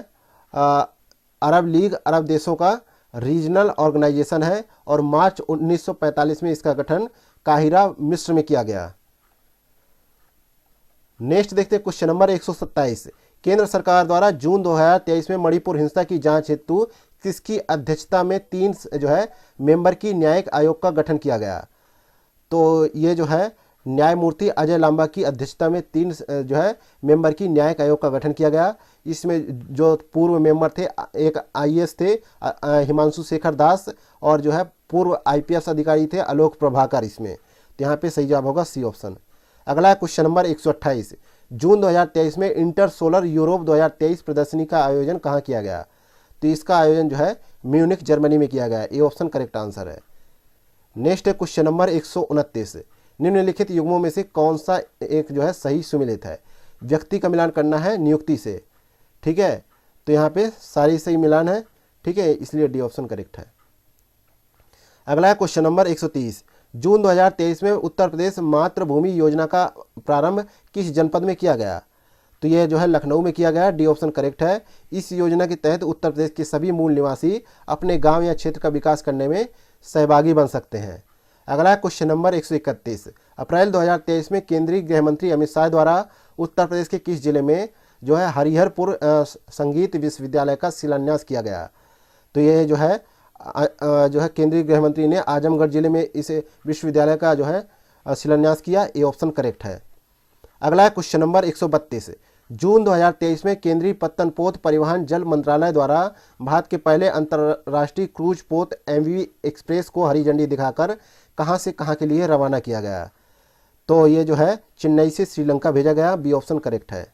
अरब लीग अरब देशों का रीजनल ऑर्गेनाइजेशन है, और मार्च 1945 में इसका गठन काहिरा मिस्र में किया गया। नेक्स्ट देखते हैं क्वेश्चन नंबर 127, केंद्र सरकार द्वारा जून 2023 में मणिपुर हिंसा की जांच हेतु किसकी अध्यक्षता में 3 जो है मेंबर की न्यायिक आयोग का गठन किया गया? तो ये जो है न्यायमूर्ति अजय लांबा की अध्यक्षता में 3 जो है मेंबर की न्यायिक आयोग का गठन किया गया। इसमें जो पूर्व मेंबर थे, एक आईएएस थे हिमांशु शेखर दास, और जो है पूर्व आईपीएस अधिकारी थे आलोक प्रभाकर इसमें। तो यहाँ पे सही जवाब होगा सी ऑप्शन। अगला है क्वेश्चन नंबर 128, जून 2023 में इंटर सोलर यूरोप 2023 प्रदर्शनी का आयोजन कहाँ किया गया? तो इसका आयोजन जो है म्यूनिख जर्मनी में किया गया, ये ऑप्शन करेक्ट आंसर है। नेक्स्ट है क्वेश्चन नंबर 129, निम्नलिखित युग्मों में से कौन सा एक जो है सही सुमेलित है? व्यक्ति का मिलान करना है नियुक्ति से, ठीक है, तो यहाँ पे सारी सही मिलान है, ठीक है, इसलिए डी ऑप्शन करेक्ट है। अगला है क्वेश्चन नंबर 130, जून 2023 में उत्तर प्रदेश मातृभूमि योजना का प्रारंभ किस जनपद में किया गया? तो यह जो है लखनऊ में किया गया, डी ऑप्शन करेक्ट है। इस योजना के तहत उत्तर प्रदेश के सभी मूल निवासी अपने गांव या क्षेत्र का विकास करने में सहभागी बन सकते हैं। अगला क्वेश्चन नंबर 131, अप्रैल 2023 में केंद्रीय गृह मंत्री अमित शाह द्वारा उत्तर प्रदेश के किस जिले में जो है हरिहरपुर संगीत विश्वविद्यालय का शिलान्यास किया गया? तो ये जो है केंद्रीय गृह मंत्री ने आजमगढ़ जिले में इस विश्वविद्यालय का जो है शिलान्यास किया, ये ऑप्शन करेक्ट है। अगला क्वेश्चन नंबर 132, जून 2023 में केंद्रीय पत्तन पोत परिवहन जल मंत्रालय द्वारा भारत के पहले अंतर्राष्ट्रीय क्रूज पोत एमवी एक्सप्रेस को हरी झंडी दिखाकर कहां से कहां के लिए रवाना किया गया? तो ये जो है चेन्नई से श्रीलंका भेजा गया, बी ऑप्शन करेक्ट है।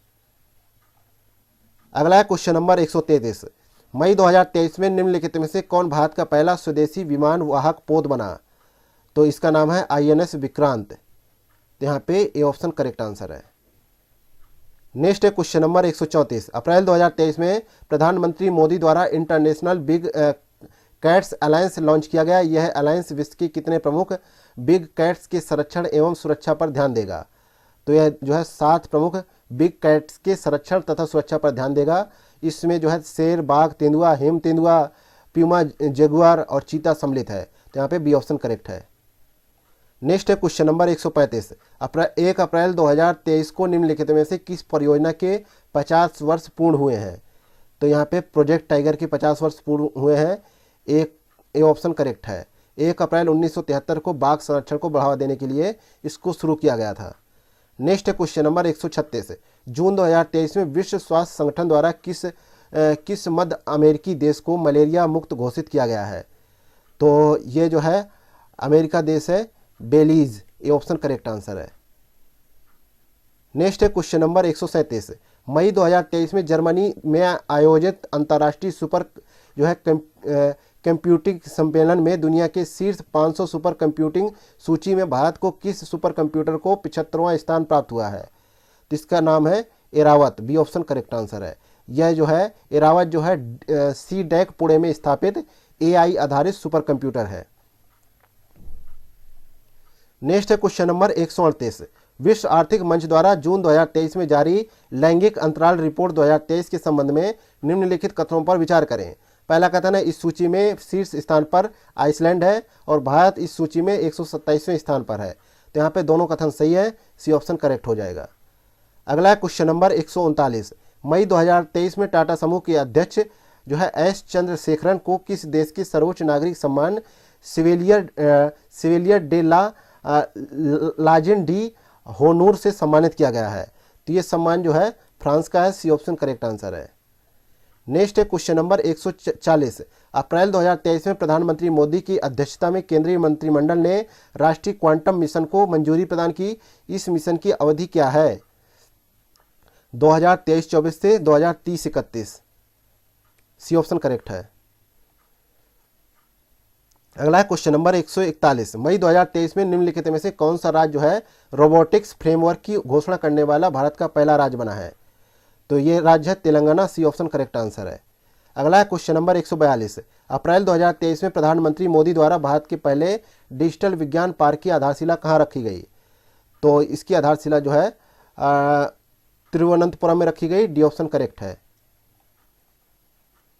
अगला है क्वेश्चन नंबर 133, मई 2023 में निम्नलिखित में से कौन भारत का पहला स्वदेशी विमान वाहक पोत बना? तो इसका नाम है INS विक्रांत, तो यहाँ पे ए ऑप्शन करेक्ट आंसर है। नेक्स्ट है क्वेश्चन नंबर 134, अप्रैल 2023 में प्रधानमंत्री मोदी द्वारा international big cats alliance launch किया गया। यह अलायंस विश्व के कितने प्रमुख बिग कैट्स के संरक्षण एवं सुरक्षा पर ध्यान देगा? तो यह जो है 7 प्रमुख बिग कैट्स के संरक्षण तथा सुरक्षा पर ध्यान देगा। इसमें जो है शेर, बाघ, तेंदुआ, हेम तेंदुआ, प्यूमा, जगुआर और चीता सम्मिलित है, तो यहाँ पे बी ऑप्शन करेक्ट है। नेक्स्ट है क्वेश्चन नंबर 135, 1 अप्रैल 2023 को निम्नलिखित में से किस परियोजना के 50 वर्ष पूर्ण हुए हैं? तो यहाँ पे प्रोजेक्ट टाइगर के 50 वर्ष पूर्ण हुए हैं, एक ए ऑप्शन करेक्ट है। 1 अप्रैल 1973 को बाघ संरक्षण को बढ़ावा देने के लिए इसको शुरू किया गया था। नेक्स्ट है क्वेश्चन नंबर 136, जून 2023 में विश्व स्वास्थ्य संगठन द्वारा किस मध्य अमेरिकी देश को मलेरिया मुक्त घोषित किया गया है? तो ये जो है अमेरिका देश है बेलीज, ये ऑप्शन करेक्ट आंसर है। नेक्स्ट है क्वेश्चन नंबर 137, मई 2023 में जर्मनी में आयोजित अंतर्राष्ट्रीय सुपर जो है कंप्यूटिंग सम्मेलन में दुनिया के शीर्ष 500 सुपर कंप्यूटिंग सूची में भारत को किस सुपर कंप्यूटर को 75वां स्थान प्राप्त हुआ है? तो इसका नाम है Airavat. B option correct answer है। यह जो है एरावत जो है CDAC पुणे में स्थापित AI आधारित सुपर कंप्यूटर है। नेक्स्ट है क्वेश्चन नंबर 138। विश्व आर्थिक मंच द्वारा जून 2023 में जारी लैंगिक अंतराल रिपोर्ट 2023 के संबंध में निम्नलिखित कथनों पर विचार करें। पहला कथन है इस सूची में शीर्ष स्थान पर आइसलैंड है और भारत इस सूची में 127वें स्थान पर है। तो यहाँ पे दोनों कथन सही है, सी ऑप्शन करेक्ट हो जाएगा। अगला है क्वेश्चन नंबर 139। मई 2023 में टाटा समूह के अध्यक्ष जो है एस चंद्रशेखरन को किस देश के सर्वोच्च नागरिक सम्मान सिविलियर डे ला लाजेन डी होनूर से सम्मानित किया गया है? तो ये सम्मान जो है फ्रांस का है, सी ऑप्शन करेक्ट आंसर है। नेक्स्ट है क्वेश्चन नंबर 140। अप्रैल 2023 में प्रधानमंत्री मोदी की अध्यक्षता में केंद्रीय मंत्रिमंडल ने राष्ट्रीय क्वांटम मिशन को मंजूरी प्रदान की। इस मिशन की अवधि क्या है? 2023-24 से 2030-31, सी ऑप्शन करेक्ट है। अगला है क्वेश्चन नंबर 141। मई 2023 में निम्नलिखित में से कौन सा राज्य जो है रोबोटिक्स फ्रेमवर्क की घोषणा करने वाला भारत का पहला राज्य बना है? तो ये राज्य है Telangana, C option correct answer है। अगला है क्वेश्चन नंबर 142। अप्रैल 2023 में प्रधानमंत्री मोदी द्वारा भारत के पहले डिजिटल विज्ञान पार्क की आधारशिला कहाँ रखी गई? तो इसकी आधारशिला जो है तिरुवनंतपुरम में रखी गई, डी ऑप्शन करेक्ट है।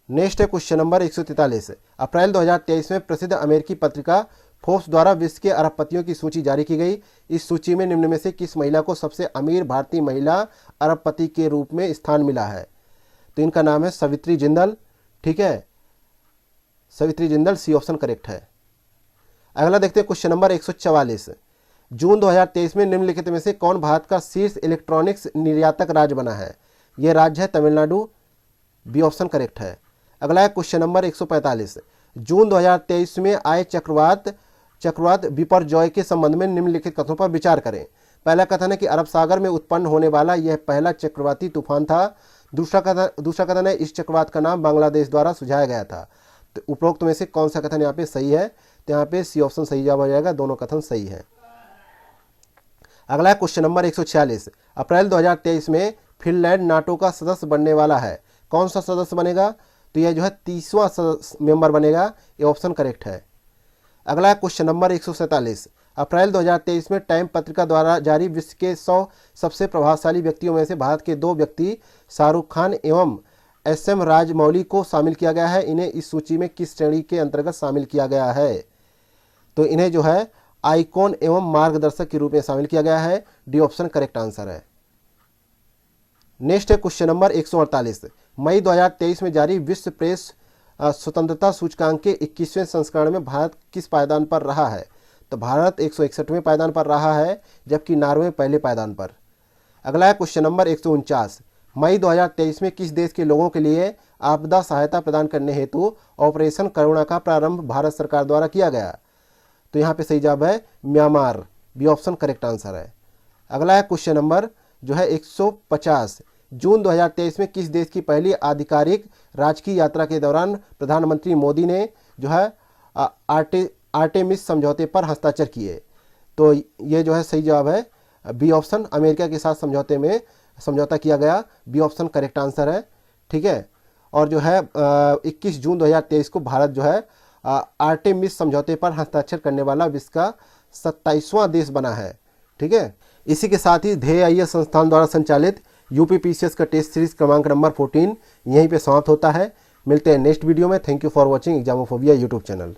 नेक्स्ट है क्वेश्चन नंबर 143। अप्रैल 2023 में प्रसिद्ध अमेरिकी पत्रिका फोर्ब्स द्वारा विश्व के अरबपतियों की सूची जारी की गई। इस सूची में निम्न में से किस महिला को सबसे अमीर भारतीय महिला अरबपति के रूप में स्थान मिला है? तो इनका नाम है सवित्री जिंदल। ठीक है, Savitri Jindal, C option correct है। अगला देखते हैं क्वेश्चन नंबर 144। जून 2023 में निम्नलिखित में से कौन भारत का शीर्ष इलेक्ट्रॉनिक्स निर्यातक राज्य बना है? यह राज्य है तमिलनाडु, बी ऑप्शन करेक्ट है। अगला है क्वेश्चन नंबर 145। जून 2023 में आए चक्रवात बिपरजॉय के संबंध में निम्नलिखित कथनों पर विचार करें। पहला कथन है कि अरब सागर में उत्पन्न होने वाला यह पहला चक्रवाती तूफान था। दूसरा कथन है इस चक्रवात का नाम बांग्लादेश द्वारा सुझाया गया था। तो उपरोक्त में से कौन सा कथन यहाँ पे सही है? तो यहाँ पे सी ऑप्शन सही जवाब हो जाएगा, दोनों कथन सही है। अगला है क्वेश्चन नंबर 146। अप्रैल 2023 में फिनलैंड नाटो का सदस्य बनने वाला है। कौन सा सदस्य बनेगा? तो यह जो है 30वां मेंबर बनेगा, ये ऑप्शन करेक्ट है। अगला है क्वेश्चन नंबर 147। अप्रैल 2023 में टाइम पत्रिका द्वारा जारी विश्व के 100 सबसे प्रभावशाली व्यक्तियों में से भारत के 2 व्यक्ति शाहरुख खान एवं SM राजमौली को शामिल किया गया है। इन्हें इस सूची में किस श्रेणी के अंतर्गत शामिल किया गया है? तो इन्हें जो है आइकॉन एवं मार्गदर्शक के रूप में शामिल किया गया है, डी ऑप्शन करेक्ट आंसर है। नेक्स्ट है क्वेश्चन नंबर 148। मई 2023 में जारी विश्व प्रेस स्वतंत्रता सूचकांक के 21वें संस्करण में भारत किस पायदान पर रहा है? तो भारत 161वें पायदान पर रहा है, जबकि नॉर्वे पहले पायदान पर। अगला है क्वेश्चन नंबर 149। मई 2023 में किस देश के लोगों के लिए आपदा सहायता प्रदान करने हेतु ऑपरेशन करुणा का प्रारंभ भारत सरकार द्वारा किया गया? तो यहाँ पे सही जवाब है Myanmar, B option correct answer है। अगला है क्वेश्चन नंबर जो है 150। जून 2023 में किस देश की पहली आधिकारिक राजकीय यात्रा के दौरान प्रधानमंत्री मोदी ने जो है आर्टेमिस समझौते पर हस्ताक्षर किए? तो ये जो है सही जवाब है बी ऑप्शन, अमेरिका के साथ समझौता किया गया, बी ऑप्शन करेक्ट आंसर है। ठीक है, और जो है 21 जून 2023 को भारत जो है आर्टेमिस समझौते पर हस्ताक्षर करने वाला विश्व का 27वां देश बना है। ठीक है, इसी के साथ ही ध्येय IAS संस्थान द्वारा संचालित UPPCS का टेस्ट सीरीज क्रमांक नंबर 14 यहीं पे समाप्त होता है। मिलते हैं नेक्स्ट वीडियो में। Thank you for watching Examophobia YouTube channel.